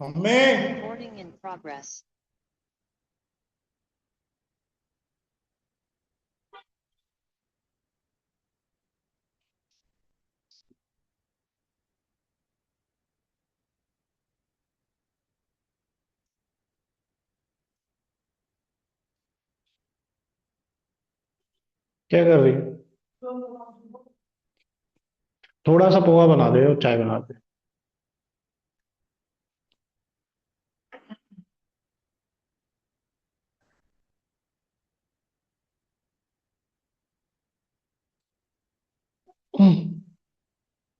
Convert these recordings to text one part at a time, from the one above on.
हमें Recording in progress. क्या कर रही है? थोड़ा सा पोहा बना दे और चाय बना दे।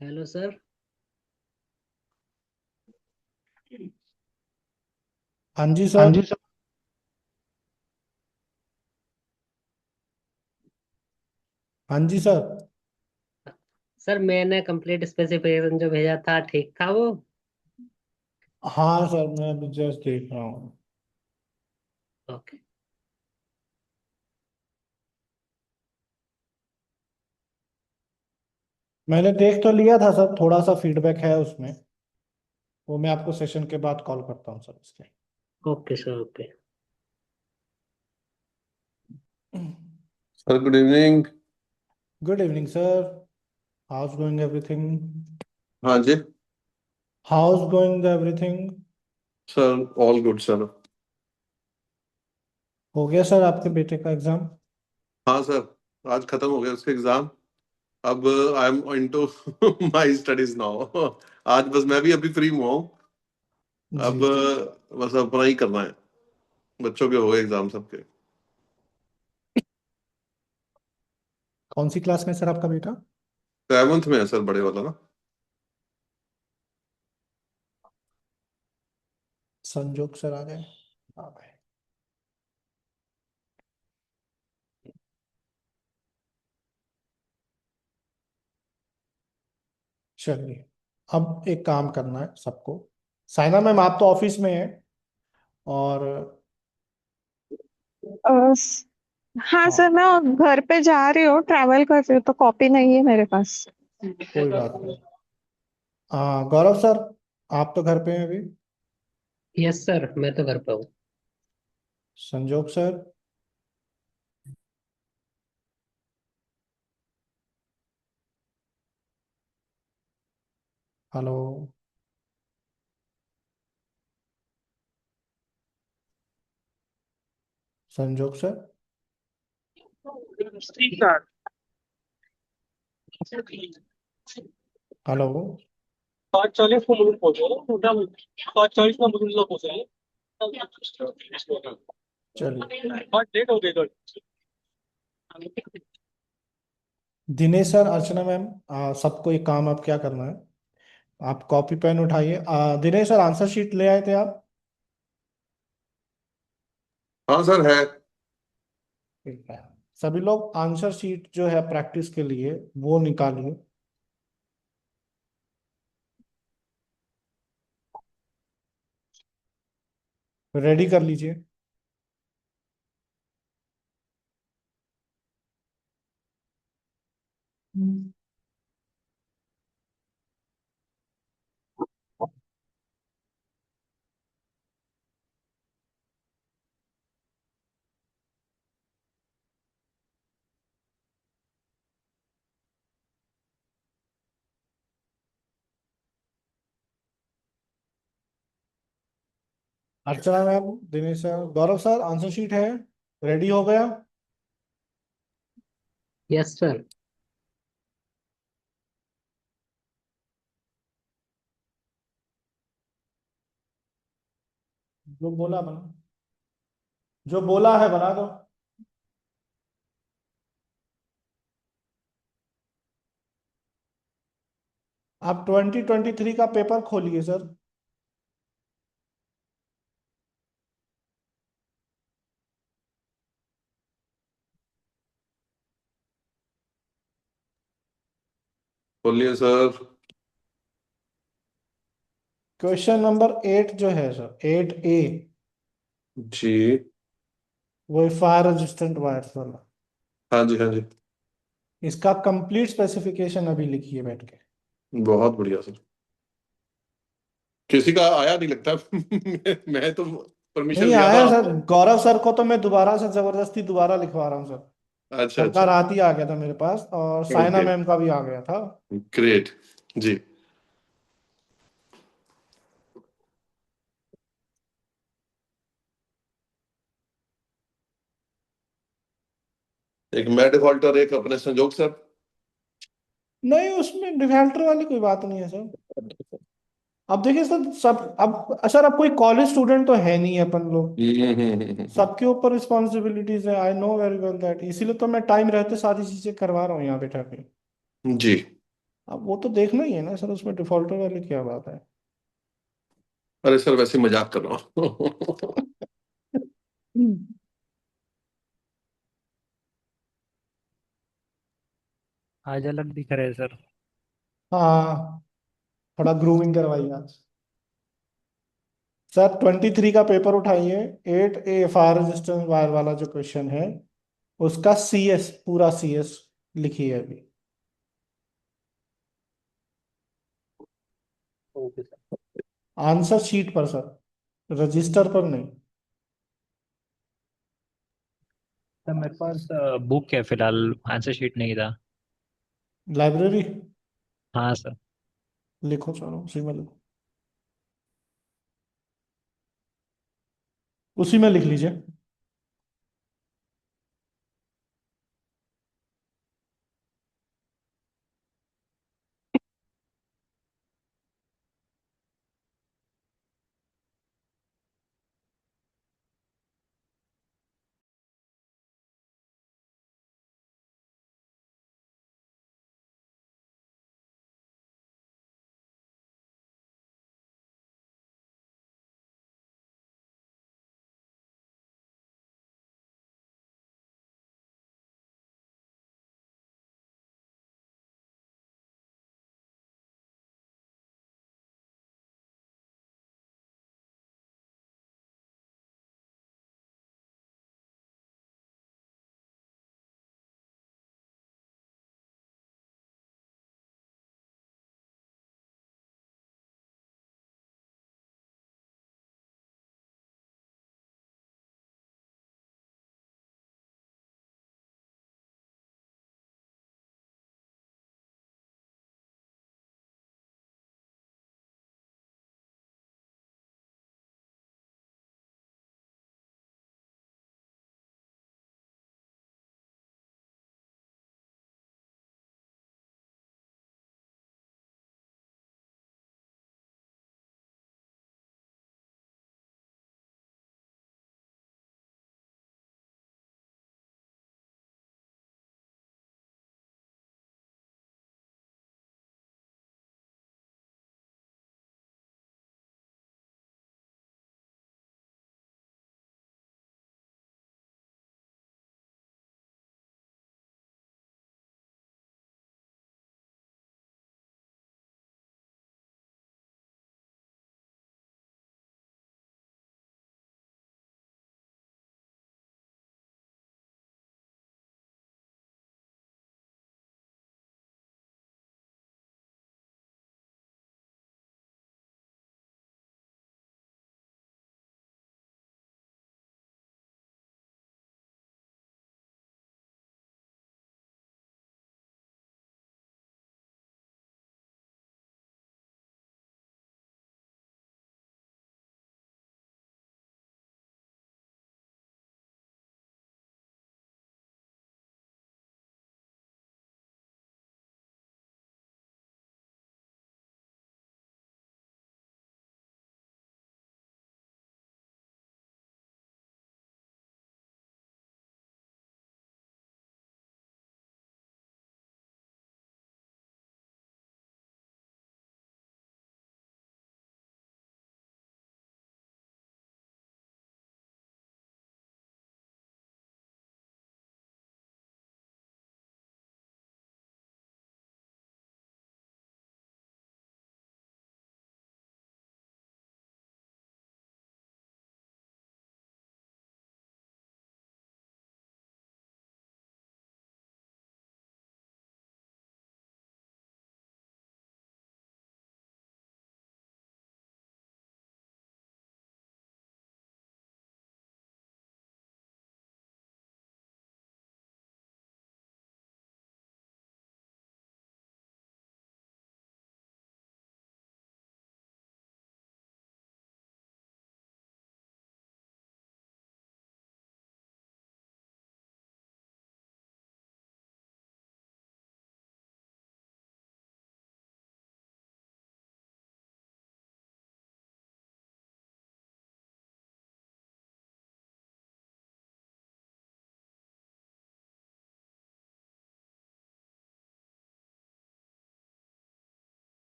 Hello sir. हाँ जी हाँ सर। जी सर। हाँ जी सर। सर मैंने कंप्लीट स्पेसिफिकेशन जो भेजा था ठीक था वो? हाँ सर, मैं अभी जस्ट देख रहा हूँ। ओके। मैंने देख तो लिया था सर, थोड़ा सा फीडबैक है उसमें। वो मैं आपको सेशन के बाद कॉल करता हूँ सर इसलिए। Okay sir, okay. Sir good evening. Good evening sir. How's going everything? हाँ जी how's going everything? Sir, all good sir. हो गया सर आपके बेटे का एग्जाम? हाँ सर, आज खत्म हो गया उसका एग्जाम। अब I am into my studies now. आज बस मैं भी अभी फ्री हुआ हूँ। अब जी जी। बस अपना ही करना है। बच्चों के हो गए एग्जाम सबके। कौन सी क्लास में सर आपका बेटा? 7th में है सर, बड़े वाला ना। संजोग सर आ गए। आ गए। चलिए, अब एक काम करना है सबको। साइना मैम, आप तो ऑफिस में हैं और अ, स- हाँ हाँ, सर, मैं घर पे जा रही हूँ, ट्रैवल कर रही हूँ, तो कॉपी नहीं है मेरे पास। कोई बात नहीं। गौरव सर, आप तो घर पे हैं अभी। यस सर, मैं तो घर पे हूँ। संजोग सर। हेलो। संजोग सर। हेलो। 5:40 को मुलुंड पहुंचे, उधर 5:40 को मुलुंड लोग पहुंचे। चलिए, बहुत लेट हो गई तो। दिनेश सर, अर्चना मैम, सबको एक काम आप क्या करना है, आप कॉपी पेन उठाइए। दिनेश सर, आंसर शीट ले आए थे आप? हाँ सर है। ठीक है। सभी लोग आंसर शीट जो है प्रैक्टिस के लिए वो निकालिए। रेडी कर लीजिए। अर्चना मैम, दिनेश सर, गौरव सर, आंसर शीट है? रेडी हो गया? Yes sir. जो बोला बना, जो बोला है बना दो। आप 2023 का पेपर खोलिए सर। बोलिए सर। क्वेश्चन नंबर 8 जो है सर, 8A, जी। वो फायर रेजिस्टेंट वायर्स वाला। हाँ जी, हाँ जी। इसका कंप्लीट स्पेसिफिकेशन अभी लिखिए बैठ के। बहुत बढ़िया सर। किसी का आया नहीं लगता। मैं तो परमिशन नहीं लिया था आया सर, आपको। गौरव सर को तो मैं दोबारा से जबरदस्ती दोबारा लिखवा रहा हूँ सर। अच्छा उनका अच्छा। रात ही आ गया था मेरे पास, और साइना ओके। मैम का भी आ गया था। ग्रेट। जी। एक मैं डिफॉल्टर, एक अपने संजोग सर। नहीं, उसमें डिफॉल्टर वाली कोई बात नहीं है सर। अब देखिए सर, अब कोई कॉलेज स्टूडेंट तो है नहीं अपन लोग, सबके ऊपर रिस्पॉन्सिबिलिटीज है। I know very well that, इसीलिए तो मैं टाइम रहते सारी चीजें करवा रहा हूँ यहाँ बैठा के। जी। अब वो तो देखना ही है ना सर, उसमें डिफॉल्टर वाली क्या बात है। अरे सर वैसे मजाक कर रहा हूँ। आज अलग दिख रहे हैं सर। हाँ, थोड़ा ग्रूमिंग करवाइए आज। सर 23 का पेपर उठाइए। 8 AFR रेजिस्टेंस वायर वाला जो क्वेश्चन है, उसका CS, पूरा CS लिखिए अभी। Okay sir. आंसर शीट पर सर, रजिस्टर पर नहीं। सर मेरे पास बुक है फिलहाल, आंसर शीट नहीं था। लाइब्रेरी हाँ सर। लिखो, चलो उसी में लिखो, उसी में लिख लीजिए।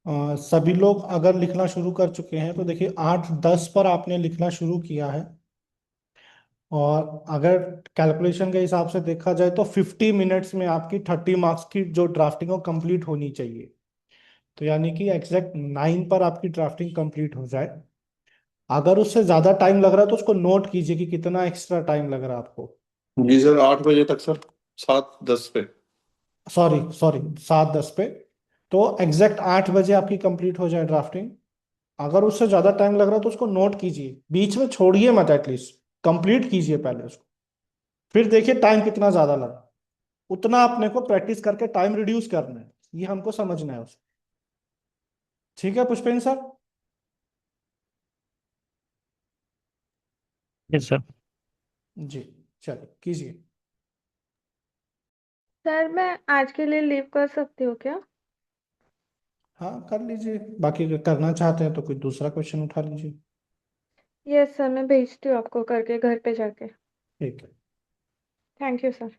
सभी लोग अगर लिखना शुरू कर चुके हैं तो देखिए 8-10 पर आपने लिखना शुरू किया है। और अगर कैलकुलेशन के हिसाब से देखा जाए तो 50 मिनट्स में आपकी 30 मार्क्स की जो ड्राफ्टिंग हो कंप्लीट होनी चाहिए। तो यानी कि एग्जैक्ट 9 पर आपकी ड्राफ्टिंग कंप्लीट हो जाए। अगर उससे ज्यादा टाइम लग रहा है तो उसको नोट कीजिए कि कितना एक्स्ट्रा टाइम लग रहा है आपको। जी सर, 8 बजे तक सर, 7:10 पे। सॉरी सॉरी, 7-10 पे। तो एग्जैक्ट 8 बजे आपकी कंप्लीट हो जाए ड्राफ्टिंग। अगर उससे ज्यादा टाइम लग रहा है तो उसको नोट कीजिए, बीच में छोड़िए मत, एटलीस्ट कंप्लीट कीजिए पहले उसको। फिर देखिए टाइम कितना ज्यादा लगा, उतना अपने को प्रैक्टिस करके टाइम रिड्यूस करना है, ये हमको समझना है उसको। ठीक है पुष्पेंद्र सर? Yes sir. जी, चलिए कीजिए। सर मैं आज के लिए लीव कर सकती हूँ क्या? हाँ कर लीजिए, बाकी अगर करना चाहते हैं तो कोई दूसरा क्वेश्चन उठा लीजिए। यस सर, मैं भेजती हूँ आपको करके घर पे जाके। ठीक है। Thank you sir.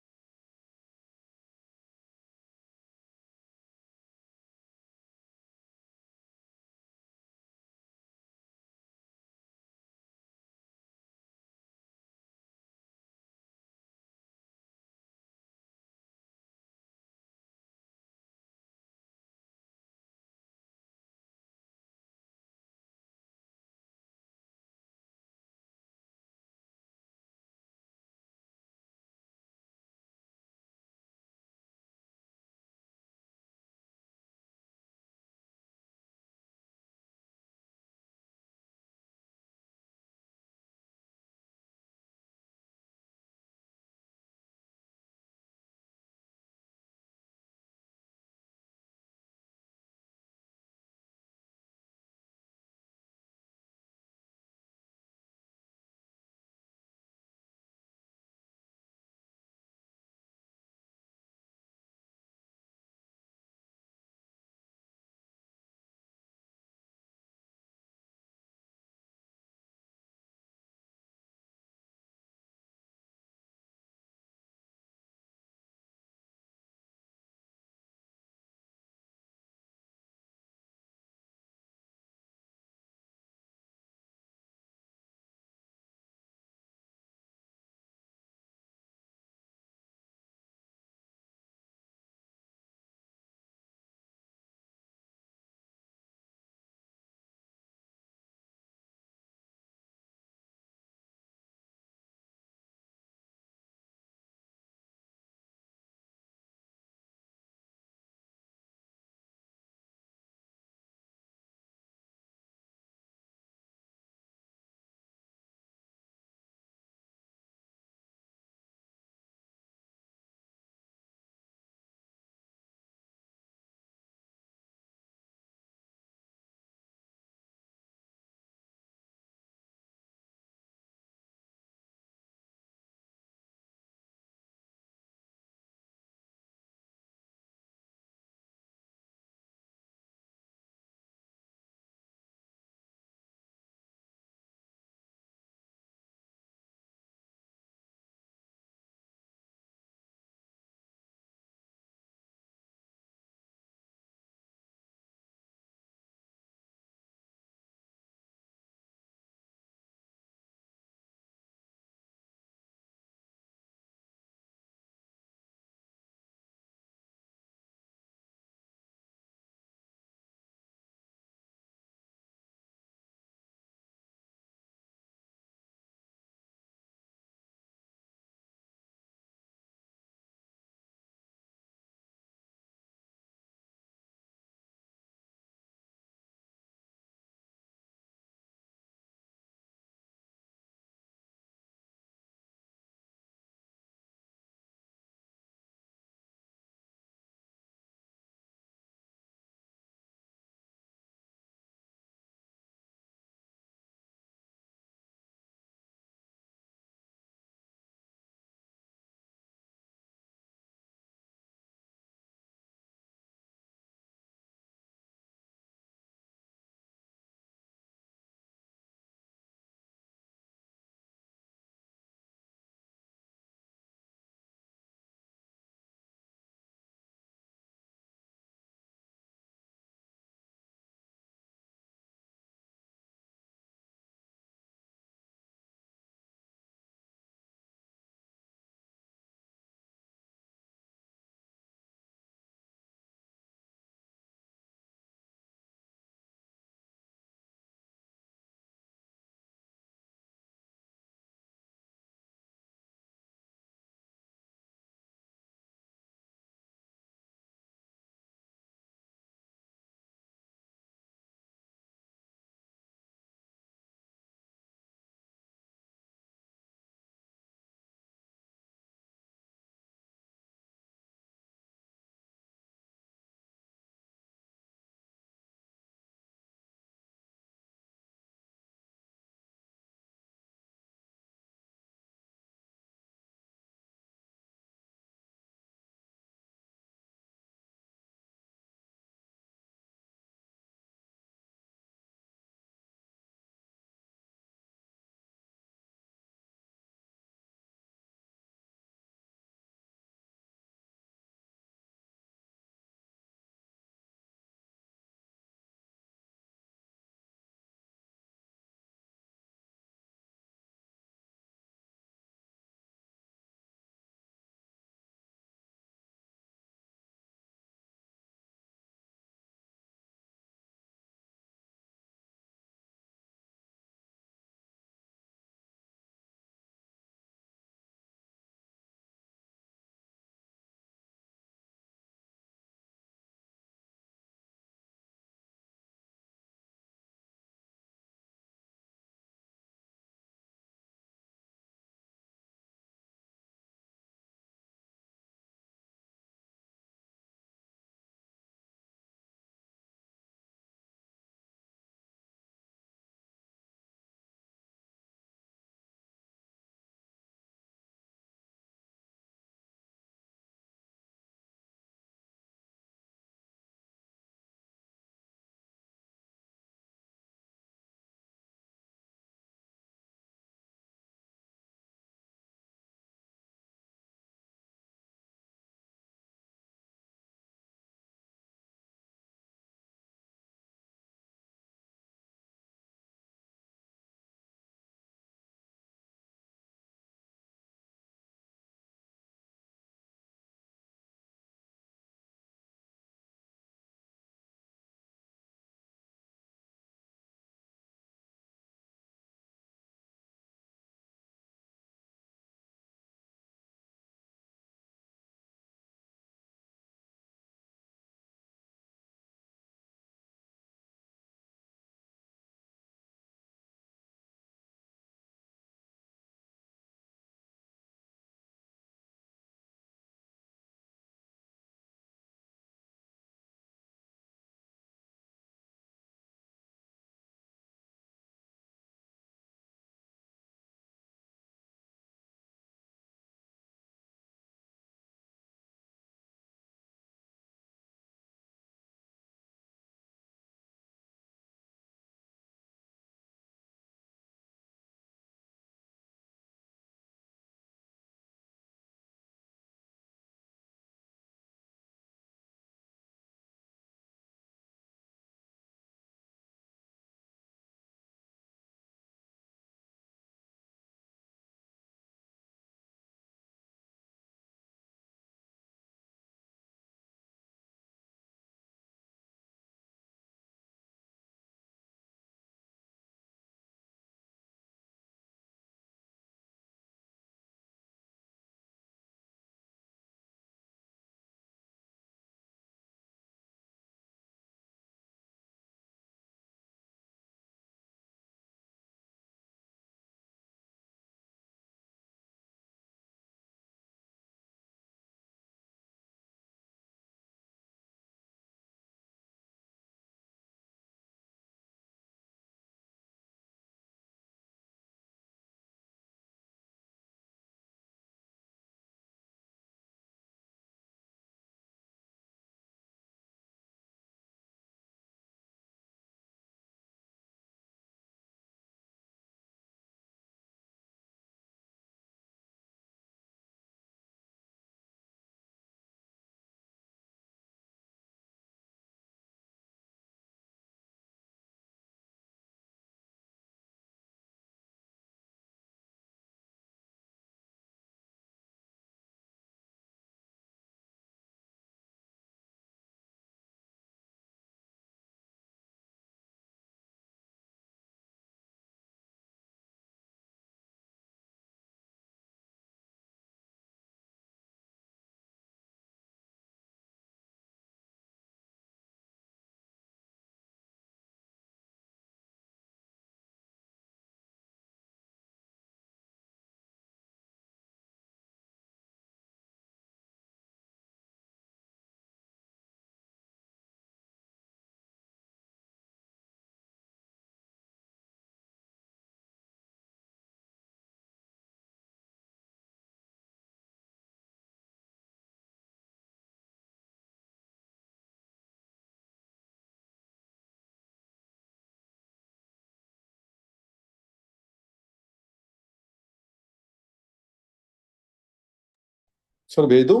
सर भेज दूं?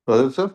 Rajesh sir.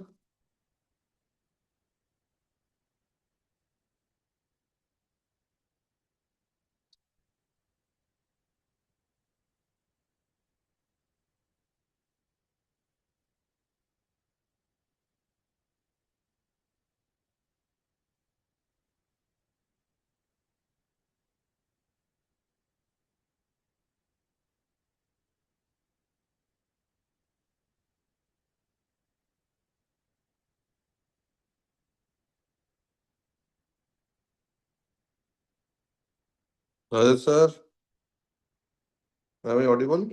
Rajesh sir, am I audible?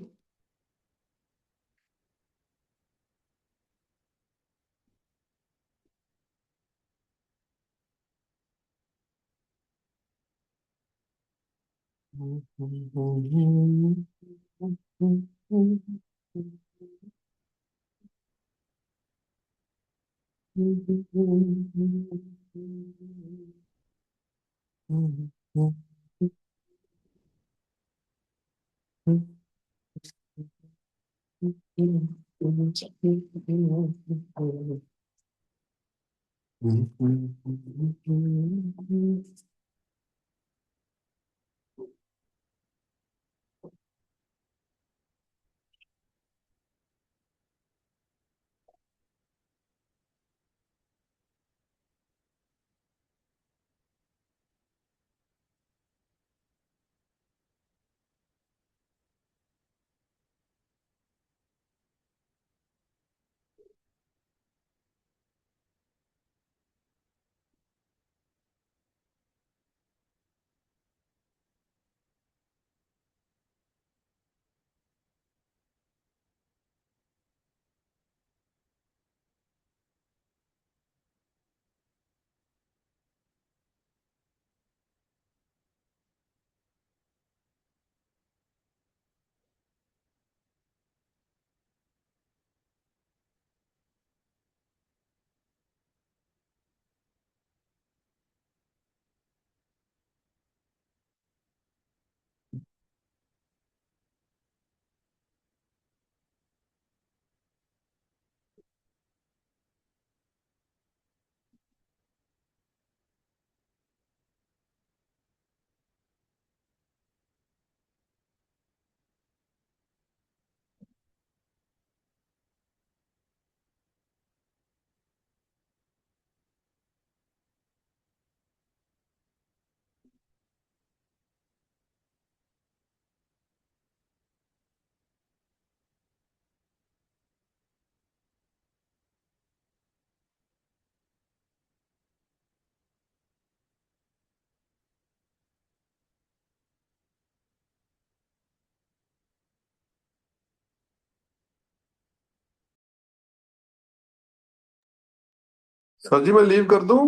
Sir ji मैं लीव कर दूं?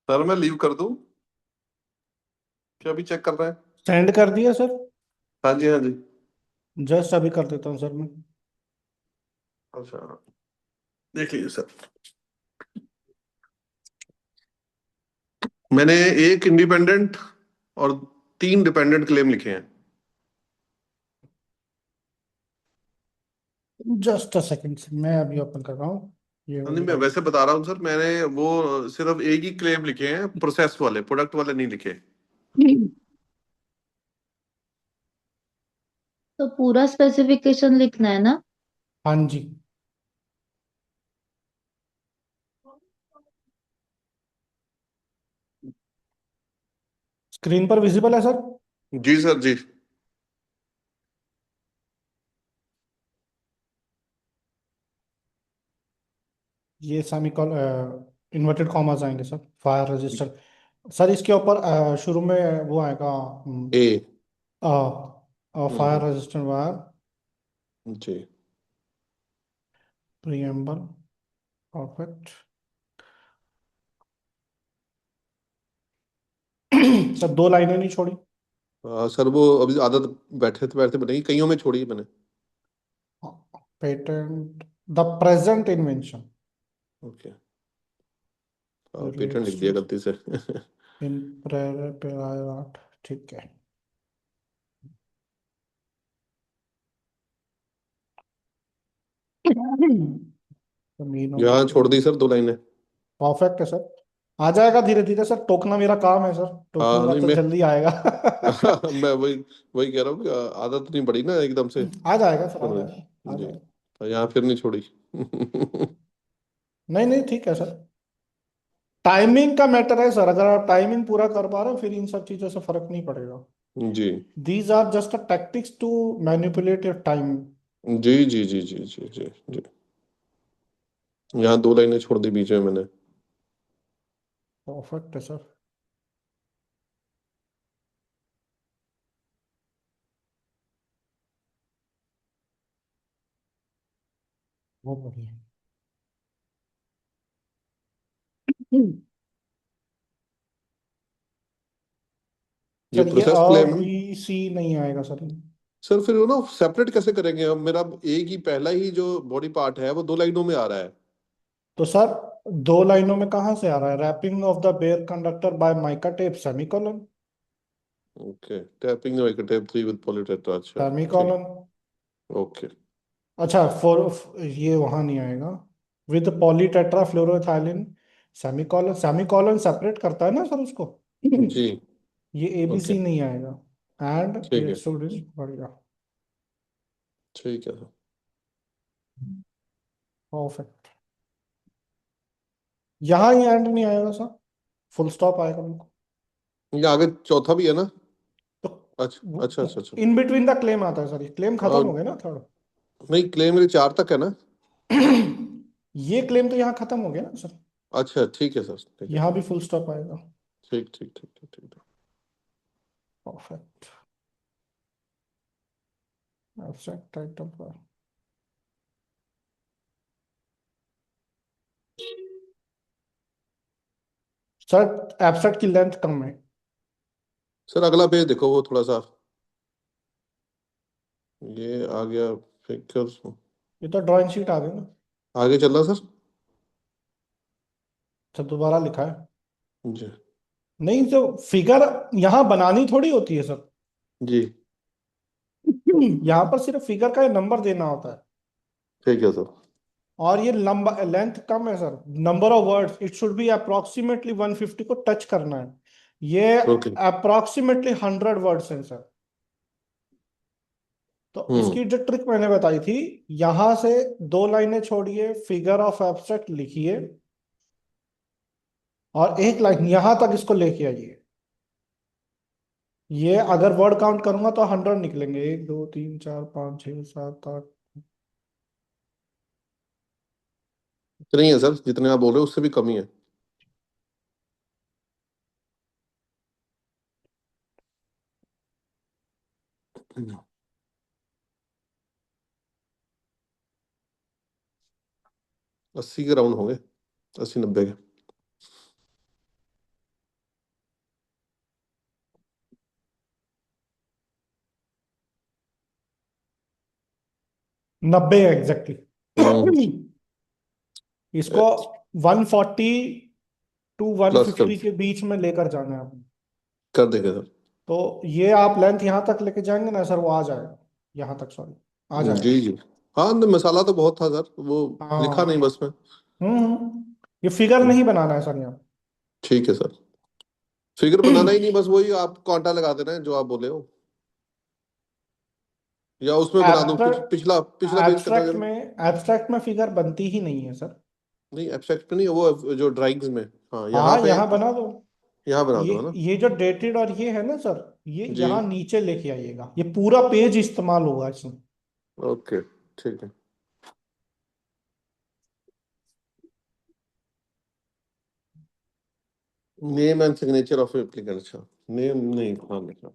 सर मैं लीव कर दूं? क्या अभी चेक कर रहे हैं? सेंड कर दिया सर। हाँ जी, हाँ जी। जस्ट अभी कर देता हूँ सर मैं। अच्छा, देख लीजिए सर। मैंने एक इंडिपेंडेंट और 3 डिपेंडेंट क्लेम लिखे हैं। जस्ट अ सेकंड, मैं अभी ओपन कर रहा हूँ ये हाँ, नहीं मैं वैसे बता रहा हूँ सर, मैंने वो सिर्फ एक ही क्लेम लिखे हैं, प्रोसेस वाले, प्रोडक्ट वाले नहीं लिखे। तो पूरा स्पेसिफिकेशन लिखना है ना? हाँ जी। स्क्रीन पर विजिबल है सर? जी सर जी। ये सेमीकोल इन्वर्टेड कॉमास आएंगे सर, फायर रजिस्टर। सर इसके ऊपर शुरू में वो आएगा ए। फायर रजिस्टर वायर जी। प्रीएम्बल। परफेक्ट। सर 2 लाइनें नहीं छोड़ी। सर वो अभी आदत बैठे बैठते बनेगी, कईयों में छोड़ी है मैंने। Patent the present invention okay, patent लिख दिया गलती से। इन प्रायर, ठीक है। यहाँ छोड़ दी सर 2 लाइनें। परफेक्ट है सर, आ जाएगा धीरे धीरे सर, टोकना मेरा काम है सर, हाँ टोकूंगा नहीं तो मैं जल्दी आएगा। मैं वही वही कह रहा हूँ कि आदत नहीं पड़ी ना एकदम से। आ जाएगा सर, आ छोड़ जाएगा, आ दी जी, जाएगा। तो यहाँ फिर नहीं छोड़ी। नहीं नहीं ठीक है सर, टाइमिंग का मैटर है सर, अगर आप टाइमिंग पूरा कर पा रहे हो फिर इन सब चीजों से फर्क नहीं पड़ेगा। जी these are just a tactics to manipulate your time. जी जी जी जी जी जी जी। यहाँ 2 लाइनें छोड़ दी बीच में मैंने। परफेक्ट है सर। बहुत बढ़िया। जो सर ये process a claim, B C नहीं आएगा सर। सर फिर वो ना सेपरेट कैसे करेंगे? अब मेरा एक ही पहला ही जो बॉडी पार्ट है वो 2 लाइनों में आ रहा है। तो सर 2 लाइनों में कहाँ से आ रहा है? Wrapping of the bare conductor by mica tape semicolon, okay, tapping the tape 3 with polytetra, अच्छा ठीक। सेमीकोलन। ओके अच्छा फोर, ये वहां नहीं आएगा। With polytetra फ्लोरोथाइलिन semicolon, semicolon separate करता है ना सर उसको। जी। ये ओके एबीसी नहीं आएगा। एंड ठीक ये है स्टूडेंट बढ़िया। ठीक है। परफेक्ट। यहाँ ये एंड नहीं आएगा सर, फुल स्टॉप आएगा बिल्कुल। ये आगे चौथा भी है ना? अच्छा अच्छा तो अच्छा अच्छा। इन बिटवीन द क्लेम आता है सर, ये क्लेम खत्म और हो गया ना थर्ड। नहीं, क्लेम मेरे 4 तक है ना? ये क्लेम तो यहाँ खत्म हो गया ना सर, अच्छा ठीक है सर, ठीक है यहाँ भी फुल स्टॉप आएगा। ठीक ठीक ठीक ठीक ठीक। परफेक्ट। एब्स्ट्रैक्ट टाइटल पर सर, एब्स्ट्रैक्ट की लेंथ कम है। सर अगला पेज देखो, वो थोड़ा सा ये आ गया फिगर। ये तो ड्राइंग शीट आ गई ना। आगे चल रहा सर। अच्छा दोबारा लिखा है। जी नहीं तो फिगर यहाँ बनानी थोड़ी होती है सर। जी यहाँ पर सिर्फ फिगर का नंबर देना होता है। ठीक है सर। और ये लंबा लेंथ कम है sir, number of words it should be approximately 150 को टच करना है। ये ओके अप्रोक्सीमेटली 100 वर्ड्स हैं सर। तो हम्म। इसकी जो ट्रिक मैंने बताई थी, यहां से 2 लाइनें छोड़िए, फिगर ऑफ एब्स्ट्रैक्ट लिखिए, और एक लाइन यहां तक इसको लेके आइए। ये अगर वर्ड काउंट करूंगा तो 100 निकलेंगे, 1 2 3 4 5 6 7 8। इतने ही है सर जितने आप बोल रहे हो, उससे भी कम ही है। हम्म। 80 के राउंड होंगे, 80 90 के। 90 एग्जैक्टली। हम्म। इसको 140 टू प्लस कर 150 के बीच में लेकर जाना है आपने। कर देंगे सर। तो ये आप लेंथ यहां तक लेके जाएंगे ना सर, वो आ जाएगा यहाँ तक, सॉरी आ जाएगा। जी जी। हाँ तो मसाला तो बहुत था सर, वो लिखा नहीं हाँ। बस में। ये फिगर हम्म, नहीं बनाना है सर यहाँ। ठीक है सर। फिगर बनाना ही नहीं, बस वही आप कांटा लगा देना है जो आप बोले हो, या उसमें बना दूं एब्स्ट्रैक्ट, पिछला पिछला पेज करना एब्स्ट्रैक्ट जरा। में एब्स्ट्रैक्ट में फिगर बनती ही नहीं है सर। नहीं एब्स्ट्रैक्ट पे नहीं, वो जो ड्राइंग्स में। हाँ यहाँ हाँ पे, यहाँ बना दो। यहाँ बना ये दो है ना? ये जो डेटेड और ये है ना सर, ये जी यहाँ नीचे लेके आइएगा, ये पूरा पेज इस्तेमाल होगा इसमें। ओके ठीक है। Name and signature of applicant, अच्छा नेम नहीं, हाँ लिखा।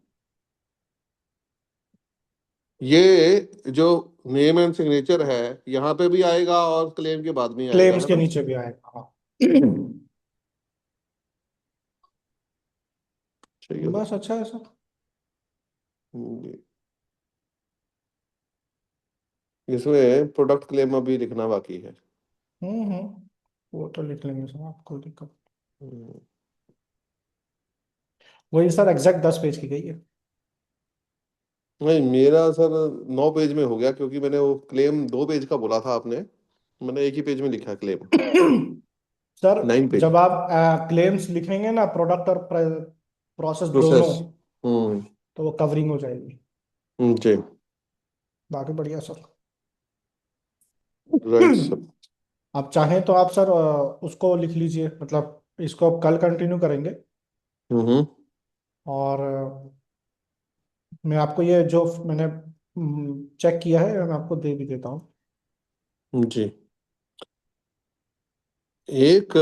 ये जो नेम एंड सिग्नेचर है यहाँ पे भी आएगा और क्लेम के बाद में आएगा क्लेम्स है के ना? नीचे भी आएगा हाँ। सही है बस अच्छा है सर। सर। इसमें प्रोडक्ट क्लेम अभी लिखना बाकी है। वो तो लिख लेंगे सर, आपको दिक्कत। हम्म, वही सर, एग्जैक्ट 10 पेज की गई है। नहीं मेरा सर 9 पेज में हो गया, क्योंकि मैंने वो क्लेम 2 पेज का बोला था आपने, मैंने एक ही पेज में लिखा क्लेम। सर 9 पेज जब आप क्लेम्स लिखेंगे ना, प्रोडक्ट और प्रोसेस दोनों, प्रोसेस। हम्म। तो वो कवरिंग हो जाएगी। जी। बाकी बढ़िया सर। Right sir. आप चाहें तो आप सर उसको लिख लीजिए, मतलब इसको आप कल कंटिन्यू करेंगे। हम्म। और मैं आपको ये जो मैंने चेक किया है, मैं आपको दे भी देता हूँ। जी। एक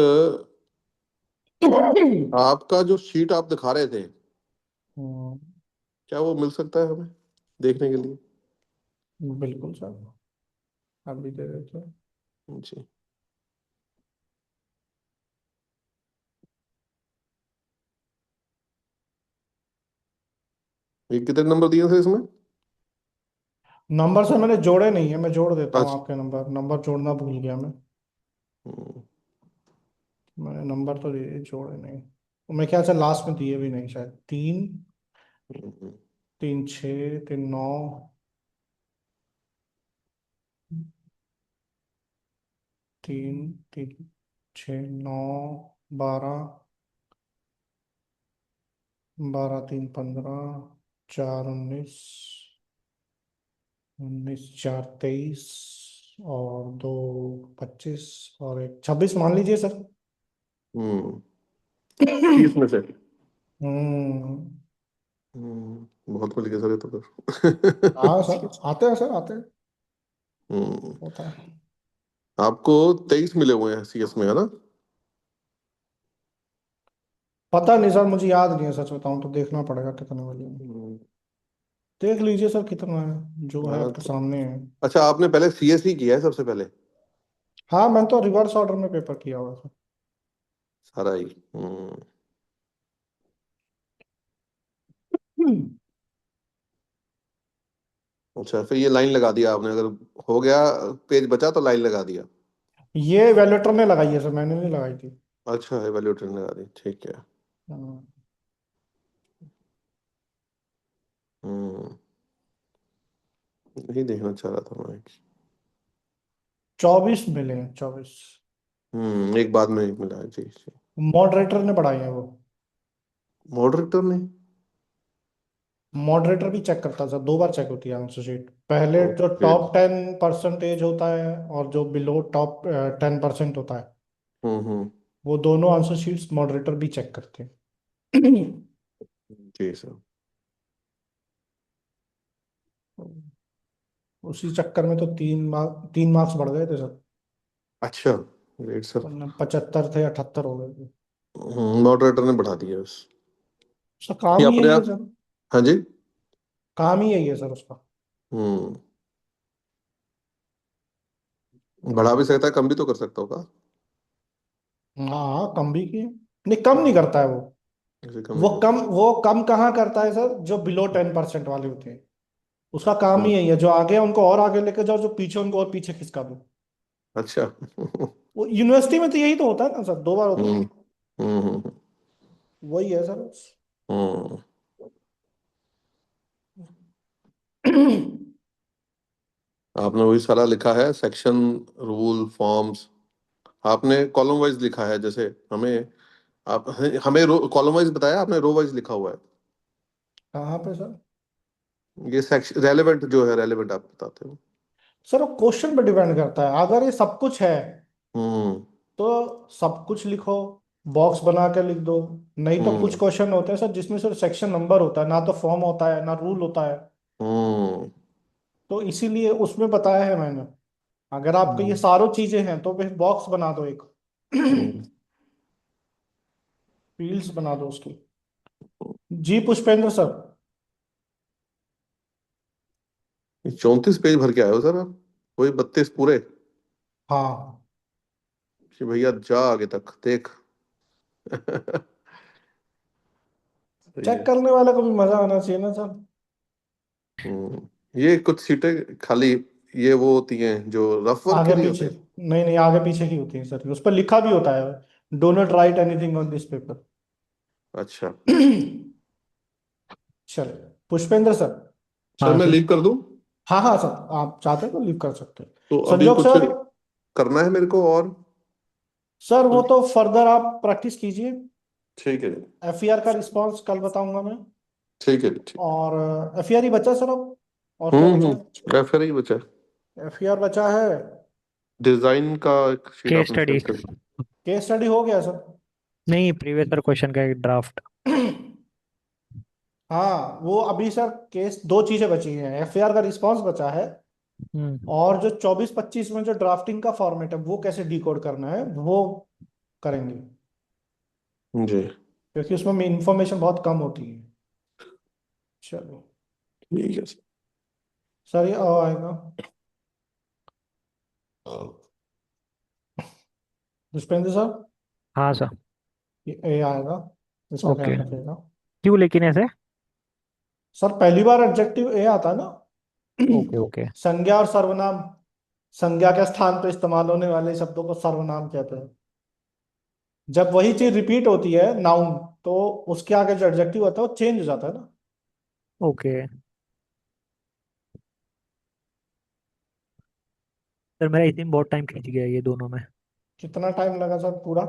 आपका जो शीट आप दिखा रहे थे, हम्म, क्या वो मिल सकता है हमें देखने के लिए? बिल्कुल सर, अभी दे देते हैं। जी। ये कितने नंबर दिए थे इसमें? नंबर सर मैंने जोड़े नहीं है, मैं जोड़ देता हूँ अच्छा। आपके नंबर, नंबर जोड़ना भूल गया मैं। हम्म, मैंने नंबर तो दिए, जोड़े नहीं। मैं क्या, से लास्ट में दिए भी नहीं शायद। 3, हम्म, 3 6, 3 9, 3 3 6 9 12, 12 3 15, 4 19, 19 4 23, और 2 25, और 1 26 मान लीजिए सर। हम्म। 30 में से। हम्म। बहुत मिल गया सर ये तो फिर। हाँ सर, आते हैं सर, आते हैं, हम्म। होता है। आपको 23 मिले हुए हैं सीएस में, है ना? पता नहीं सर, मुझे याद नहीं है, सच बताऊं तो देखना पड़ेगा कितने वाली है। हम्म, देख लीजिए सर कितना है, जो है हाँ आपके तो सामने है। अच्छा, आपने पहले सीएस ही किया है सबसे पहले? हाँ, मैंने तो रिवर्स ऑर्डर में पेपर किया हुआ था। सारा ही। हम्म। अच्छा, फिर ये लाइन लगा दिया आपने, अगर हो गया पेज बचा तो लाइन लगा दिया। ये वैल्यूएटर ने लगाई है सर, मैंने नहीं लगाई थी। अच्छा, एवेल्यूएटर ने लगा दी, ठीक है। हाँ। हम्म। यही देखना चाह रहा था मैं। 24 मिले हैं, 24। एक बाद में एक मिला है, जी जी। मॉडरेटर ने बढ़ाई है वो। मॉडरेटर ने? मॉडरेटर भी चेक करता है सर, 2 बार चेक होती है आंसर शीट। पहले जो ओके। टॉप 10% होता है, और जो बिलो टॉप 10% होता है, हम्म। वो दोनों आंसर शीट्स मॉडरेटर भी चेक करते हैं। जी सर। उसी चक्कर में तो 3 मार्क्स बढ़ गए थे सर। अच्छा। Great sir. वरना 75 थे, 78 हो गए थे। मॉडरेटर ने बढ़ा दिया बस। उसका ये काम ही अपने यही है आप। सर। हाँ जी। काम ही यही है सर उसका। हम्म। बढ़ा भी सकता है, कम भी तो कर सकता होगा। हाँ, कम भी किए, नहीं कम नहीं करता है वो। ऐसे कम नहीं करता। वो कम कहाँ करता है सर, जो बिलो 10% वाले होते हैं। उसका काम ही हम्म, यही है, जो आगे है उनको और आगे लेके जाओ, जो पीछे उनको और पीछे खिसका दो। अच्छा। वो यूनिवर्सिटी में तो यही तो होता है ना सर, 2 बार होता हम्म है। हम्म हम्म वही है सर। हम्म। आपने वही सारा लिखा है, सेक्शन, रूल, फॉर्म्स। आपने कॉलम वाइज लिखा है, जैसे हमें, आप हमें कॉलम वाइज बताया, आपने रो वाइज लिखा हुआ है। कहाँ पे सर? ये सेक्शन रेलेवेंट जो है, रेलेवेंट आप बताते हो। सर वो क्वेश्चन पे डिपेंड करता है, अगर ये सब कुछ है हम्म तो सब कुछ लिखो, बॉक्स बना के लिख दो। नहीं तो कुछ हम्म क्वेश्चन होते हैं सर जिसमें सिर्फ सेक्शन नंबर होता है, ना तो फॉर्म होता है ना रूल होता है। हम्म तो इसीलिए उसमें बताया है मैंने, अगर आपको ये हम्म सारों चीजें हैं तो फिर बॉक्स बना दो एक। हम्म। फील्ड्स बना दो उसकी। जी पुष्पेंद्र सर। 34 पेज भर के आए हो सर आप? वही 32 पूरे? हाँ। कि भैया जा आगे तक देख। सही चेक है। करने वाले को भी मजा आना चाहिए ना सर। ये कुछ सीटें खाली ये वो होती हैं जो रफ वर्क के आगे लिए होते पीछे, हैं। नहीं नहीं, आगे पीछे की होती है सर, उस पर लिखा भी होता है, do not right anything on this paper. अच्छा, चलिए पुष्पेंद्र सर। सर हाँ मैं सर। लीव कर दूं? हाँ हाँ सर, आप चाहते हैं तो लीव कर सकते हैं। तो अभी संजोग कुछ सर। करना है मेरे को और? सर वो कुछ तो फर्दर आप प्रैक्टिस कीजिए। ठीक है जी। एफईआर का रिस्पांस कल बताऊंगा मैं। ठीक है जी, ठीक। और एफईआर ही बचा सर अब, और क्या बचा है? एफआईआर ही बचा है। एफईआर बचा है। डिजाइन का एक शीट केस आपने स्टडी। सेंड कर दी। केस स्टडी हो गया सर। नहीं, प्रीवियस ईयर क्वेश्चन का एक ड्राफ्ट। हाँ वो अभी सर केस, दो चीजें बची हैं, एफआईआर का रिस्पांस बचा है, हम्म। और जो 24-25 में जो ड्राफ्टिंग का फॉर्मेट है वो कैसे डिकोड करना है वो करेंगे, जी, क्योंकि उसमें इंफॉर्मेशन बहुत कम होती है। चलो ठीक है सर। सर, ये आएगा पुष्पेंद्र सर, हाँ सर। ये आएगा, इसका ओके। ध्यान रखिएगा। क्यों लेकिन ऐसे? सर पहली बार एडजेक्टिव ए आता है ना। Okay okay. संज्ञा और सर्वनाम, संज्ञा के स्थान पर इस्तेमाल होने वाले शब्दों को सर्वनाम कहते हैं। जब वही चीज रिपीट होती है नाउन, तो उसके आगे जो एडजेक्टिव होता है वो चेंज हो जाता है ना। ओके सर, मेरा इसी में बहुत टाइम खींच गया ये दोनों में। कितना टाइम लगा सर पूरा?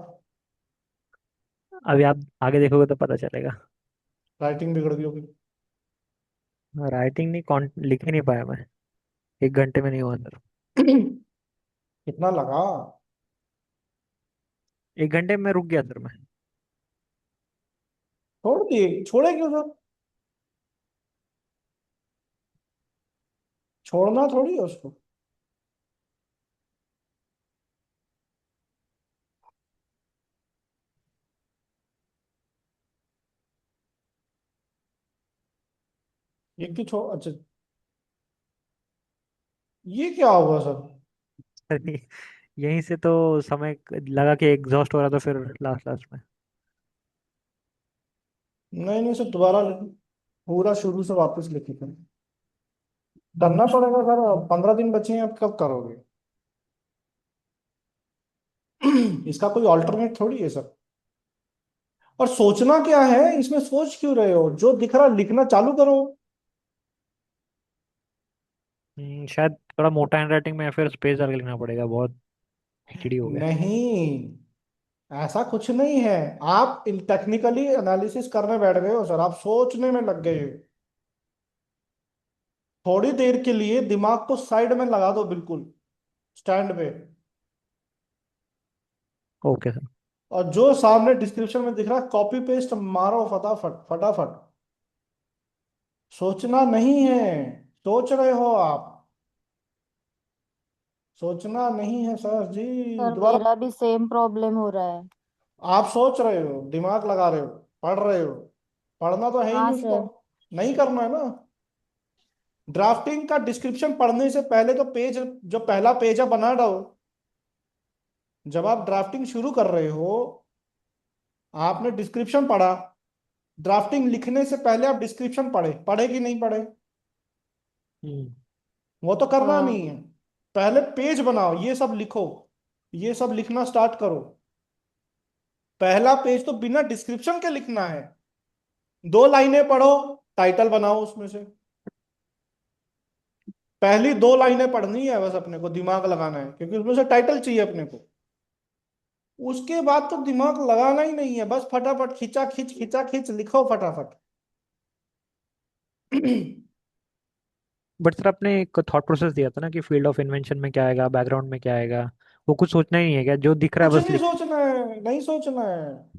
अभी आप आगे देखोगे तो पता चलेगा। राइटिंग बिगड़ गई होगी। राइटिंग नहीं, लिख ही नहीं पाया मैं। 1 घंटे में नहीं हुआ सर। कितना लगा? 1 घंटे में रुक गया सर मैं। छोड़ दिए, छोड़े क्यों सर? छोड़ना थोड़ी है उसको। ये क्यों छोड़, अच्छा ये क्या होगा सर? सर, यहीं से तो समय लगा कि एग्जॉस्ट हो रहा था, फिर लास्ट लास्ट में। नहीं नहीं सर, दोबारा पूरा शुरू से वापस लिखी थी। करना पड़ेगा सर, 15 दिन बचे हैं, अब कब करोगे? इसका कोई ऑल्टरनेट थोड़ी है सर। और सोचना क्या है इसमें, सोच क्यों रहे हो? जो दिख रहा लिखना चालू करो। शायद थोड़ा मोटा हैंड राइटिंग में या फिर स्पेस डाल के लिखना पड़ेगा, बहुत खिचड़ी हो गया। नहीं, ऐसा कुछ नहीं है। आप टेक्निकली एनालिसिस करने बैठ गए हो सर, आप सोचने में लग गए हो। थोड़ी देर के लिए दिमाग को साइड में लगा दो, बिल्कुल स्टैंड पे। Okay sir. और जो सामने डिस्क्रिप्शन में दिख रहा है कॉपी पेस्ट मारो फटाफट फटाफट। सोचना नहीं है, सोच रहे हो आप, सोचना नहीं है सर जी। सर दोबारा, मेरा भी सेम प्रॉब्लम हो रहा है। आप सोच रहे हो, दिमाग लगा रहे हो, पढ़ रहे हो, पढ़ना तो है ही हाँ नहीं उसको, सर। नहीं करना है ना। ड्राफ्टिंग का डिस्क्रिप्शन पढ़ने से पहले तो पेज, जो पहला पेज है बना दो। जब आप ड्राफ्टिंग शुरू कर रहे हो, आपने डिस्क्रिप्शन पढ़ा, ड्राफ्टिंग लिखने से पहले आप डिस्क्रिप्शन पढ़े, पढ़े कि नहीं पढ़े? हम्म। वो तो करना हाँ। नहीं है। पहले पेज बनाओ, ये सब लिखो, ये सब लिखना स्टार्ट करो। पहला पेज तो बिना डिस्क्रिप्शन के लिखना है। 2 लाइनें पढ़ो, टाइटल बनाओ उसमें से। पहली 2 लाइनें पढ़नी है बस, अपने को दिमाग लगाना है, क्योंकि उसमें से टाइटल चाहिए अपने को। उसके बाद तो दिमाग लगाना ही नहीं है, बस फटाफट खींचा खींच लिखो फटाफट। बट सर, आपने एक थॉट प्रोसेस दिया था ना कि फील्ड ऑफ इन्वेंशन में क्या आएगा, बैकग्राउंड में क्या आएगा। वो कुछ सोचना ही नहीं है क्या? जो दिख रहा है कुछ बस नहीं लिख। सोचना है, नहीं सोचना है,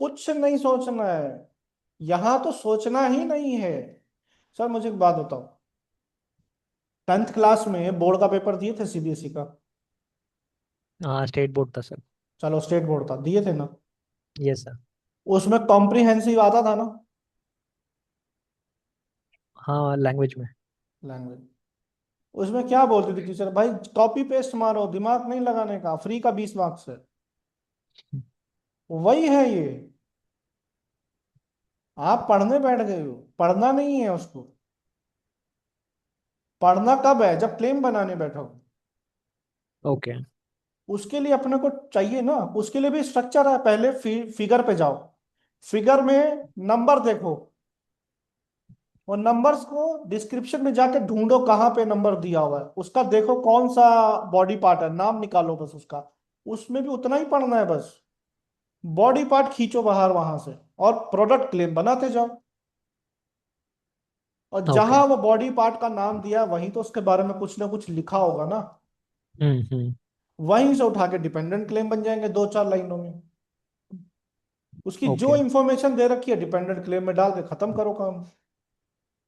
कुछ नहीं सोचना है। यहां तो सोचना ही नहीं है। सर मुझे एक बात बताओ, 10th क्लास में बोर्ड का पेपर दिए थे सीबीएसई का? हाँ, स्टेट बोर्ड था सर। चलो स्टेट बोर्ड था, दिए थे ना? Yes sir. उसमें कॉम्प्रिहेंसिव आता था ना? हाँ, लैंग्वेज में। लैंग्वेज। उसमें क्या बोलती थी टीचर, भाई कॉपी पेस्ट मारो, दिमाग नहीं लगाने का, फ्री का 20 मार्क्स है। वही है ये। आप पढ़ने बैठ गए हो, पढ़ना नहीं है उसको। पढ़ना कब है? जब क्लेम बनाने बैठो। ओके। उसके लिए अपने को चाहिए ना, उसके लिए भी स्ट्रक्चर है। पहले फिगर पे जाओ, फिगर में नंबर देखो, और नंबर्स को डिस्क्रिप्शन में जाके ढूंढो कहाँ पे नंबर दिया हुआ है, उसका देखो कौन सा बॉडी पार्ट है, नाम निकालो बस उसका। उसमें भी उतना ही पढ़ना है बस। बॉडी पार्ट खींचो बाहर वहां से, और प्रोडक्ट क्लेम बनाते जाओ। और ओके। जहां वो बॉडी पार्ट का नाम दिया है वहीं तो उसके बारे में कुछ ना कुछ लिखा होगा ना। हम्म। वहीं से उठा के डिपेंडेंट क्लेम बन जाएंगे 2-4 लाइनों में। उसकी जो ओके इंफॉर्मेशन दे रखी है डिपेंडेंट क्लेम में डाल के खत्म करो काम।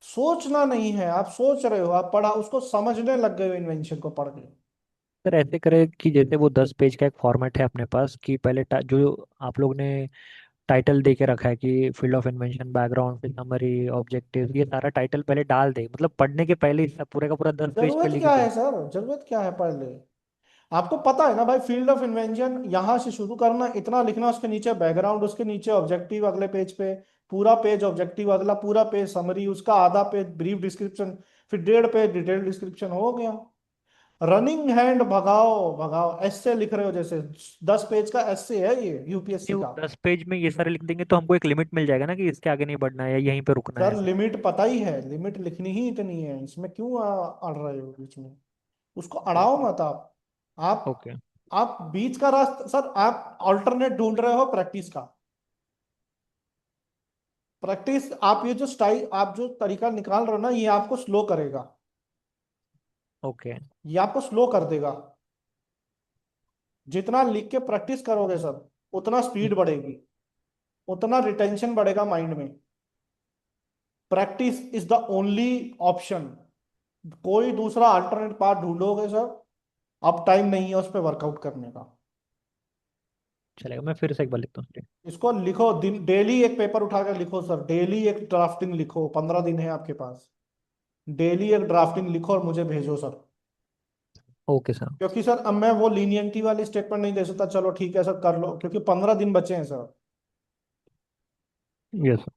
सोचना नहीं है, आप सोच रहे हो, आप पढ़ा उसको समझने लग गए हो इन्वेंशन को पढ़ के। सर, ऐसे करें कि जैसे वो 10 पेज का एक फॉर्मेट है अपने पास, कि पहले जो आप लोग ने टाइटल दे के रखा है कि फील्ड ऑफ इन्वेंशन, बैकग्राउंड, फिर समरी, ऑब्जेक्टिव, ये सारा टाइटल पहले डाल दे, मतलब पढ़ने के पहले ही सब पूरे का पूरा 10 पेज पे जरूरत लिख क्या दे। है सर, जरूरत क्या है पढ़ ले। आपको पता है ना भाई, फील्ड ऑफ इन्वेंशन यहां से शुरू करना, इतना लिखना, उसके नीचे बैकग्राउंड, उसके नीचे ऑब्जेक्टिव अगले पेज पे, पूरा पेज ऑब्जेक्टिव, अगला पूरा पेज समरी, उसका आधा पेज ब्रीफ डिस्क्रिप्शन, फिर 1.5 पेज डिटेल डिस्क्रिप्शन, हो गया। रनिंग हैंड भगाओ भगाओ, एस्से लिख रहे हो जैसे। 10 पेज का एस्से है ये नहीं, यूपीएससी वो का। 10 पेज में ये सारे लिख देंगे तो हमको एक लिमिट मिल जाएगा ना कि इसके आगे नहीं बढ़ना है या यहीं पे रुकना है सर ऐसा। लिमिट पता ही है, लिमिट लिखनी ही इतनी है, इसमें क्यों अड़ रहे हो बीच में? उसको अड़ाओ ओके। मत आप। आप ओके। आप बीच का रास्ता सर, आप ऑल्टरनेट ढूंढ रहे हो प्रैक्टिस का। प्रैक्टिस, आप ये जो स्टाइल, आप जो तरीका निकाल रहे हो ना, ये आपको स्लो करेगा। ओके। ये आपको स्लो कर देगा। जितना लिख के प्रैक्टिस करोगे सर, उतना स्पीड बढ़ेगी, उतना रिटेंशन बढ़ेगा माइंड में। Practice is the only option. कोई दूसरा अल्टरनेट पाथ ढूंढोगे सर, अब टाइम नहीं है उस पर वर्कआउट करने का। चलेगा, मैं फिर से एक बार लिखता हूँ। इसको लिखो, दिन डेली एक पेपर उठा कर लिखो सर, डेली एक ड्राफ्टिंग लिखो, 15 दिन है आपके पास। डेली एक ड्राफ्टिंग लिखो और मुझे भेजो सर। Okay sir. क्योंकि सर अब मैं वो लीनियंटी वाली स्टेटमेंट नहीं दे सकता, चलो ठीक है सर कर लो, क्योंकि 15 दिन बचे हैं सर। Yes sir.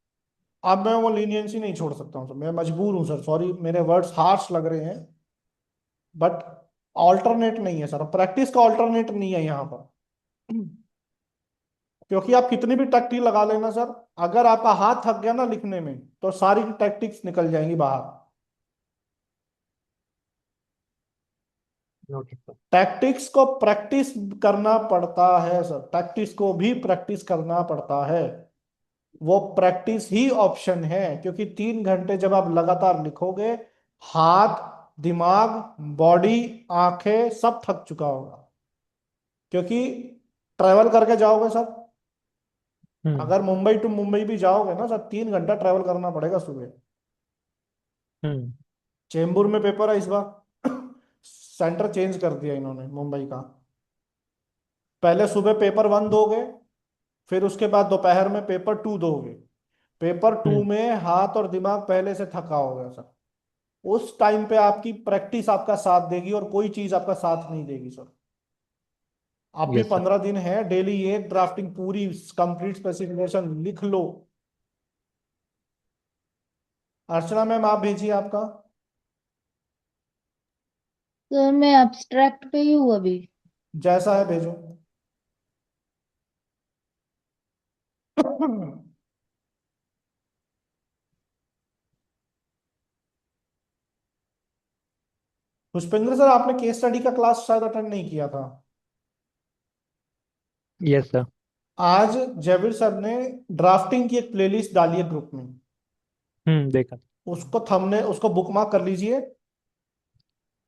अब मैं वो लीनियंसी नहीं छोड़ सकता हूँ सर, मैं मजबूर हूँ सर, सॉरी मेरे वर्ड्स हार्श लग रहे हैं, बट ऑल्टरनेट नहीं है सर, प्रैक्टिस का ऑल्टरनेट नहीं है यहाँ पर। क्योंकि आप कितनी भी टैक्टिक लगा लेना सर, अगर आपका हाथ थक गया ना लिखने में, तो सारी टैक्टिक्स निकल जाएंगी बाहर। Note sir. टैक्टिक्स को प्रैक्टिस करना पड़ता है सर, टैक्टिक्स को भी प्रैक्टिस करना पड़ता है। वो प्रैक्टिस ही ऑप्शन है, क्योंकि 3 घंटे जब आप लगातार लिखोगे, हाथ, दिमाग, बॉडी, आंखें सब थक चुका होगा। क्योंकि ट्रैवल करके जाओगे सर, हम्म। अगर मुंबई टू मुंबई भी जाओगे ना सर, 3 घंटा ट्रैवल करना पड़ेगा सुबह। हम्म। चेंबूर में पेपर है इस बार, सेंटर चेंज कर दिया इन्होंने मुंबई का। पहले सुबह पेपर 1 दोगे, फिर उसके बाद दोपहर में पेपर 2 दोगे। पेपर 2 हम्म। में हाथ और दिमाग पहले से थका होगा सर। उस टाइम पे आपकी प्रैक्टिस आपका साथ देगी, और कोई चीज आपका साथ नहीं देगी सर। अब भी यस सर। 15 दिन है, डेली एक ड्राफ्टिंग पूरी कंप्लीट स्पेसिफिकेशन लिख लो। अर्चना मैम आप भेजिए आपका। सर मैं एब्स्ट्रैक्ट पे ही हूँ अभी। जैसा है भेजो। पुष्पेंद्र सर, आपने केस स्टडी का क्लास शायद अटेंड नहीं किया था। Yes sir. आज जयवीर सर ने ड्राफ्टिंग की एक प्लेलिस्ट डाली है ग्रुप में। देखा। उसको बुकमार्क कर लीजिए।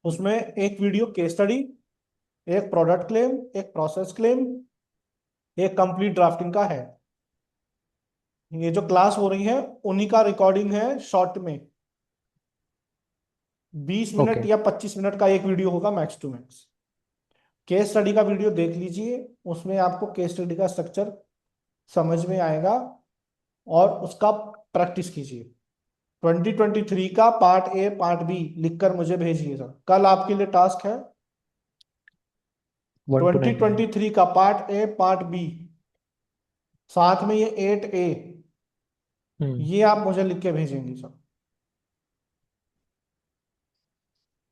उसमें एक वीडियो केस स्टडी, एक प्रोडक्ट क्लेम, एक प्रोसेस क्लेम, एक कंप्लीट ड्राफ्टिंग का है। ये जो क्लास हो रही है उन्हीं का रिकॉर्डिंग है शॉर्ट में। 20 मिनट ओके। या 25 मिनट का एक वीडियो होगा max to max. Case study का वीडियो देख लीजिए, उसमें आपको केस स्टडी का स्ट्रक्चर समझ में आएगा, और उसका प्रैक्टिस कीजिए। 2023 का पार्ट ए पार्ट बी लिखकर मुझे भेजिए सर, कल आपके लिए टास्क है। 1 to 9 2023 का पार्ट ए पार्ट बी, साथ में ये 8A, ये आप मुझे लिख के भेजेंगे सर।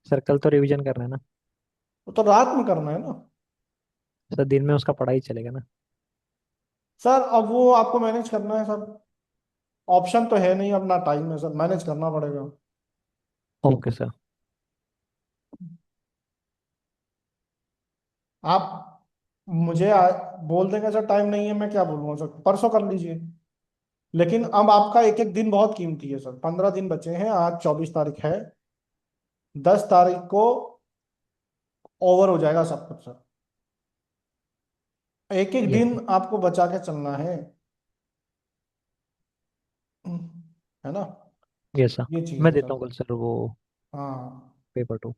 सर कल तो रिवीजन करना है ना। तो रात में करना है ना सर दिन में उसका पढ़ाई चलेगा ना। सर। अब वो आपको मैनेज करना है सर, ऑप्शन तो है नहीं, अपना टाइम है सर, मैनेज करना पड़ेगा। Okay sir. आप मुझे बोल देंगे सर टाइम नहीं है, मैं क्या बोलूँगा सर, परसों कर लीजिए। लेकिन अब आपका एक एक दिन बहुत कीमती है सर, 15 दिन बचे हैं, आज 24 तारीख है, 10 तारीख को ओवर हो जाएगा सब कुछ सर। एक एक यस दिन सर। आपको बचा के चलना है ना। Yes sir. ये चीज मैं है देता सर। हूँ कल सर वो हाँ पेपर टू।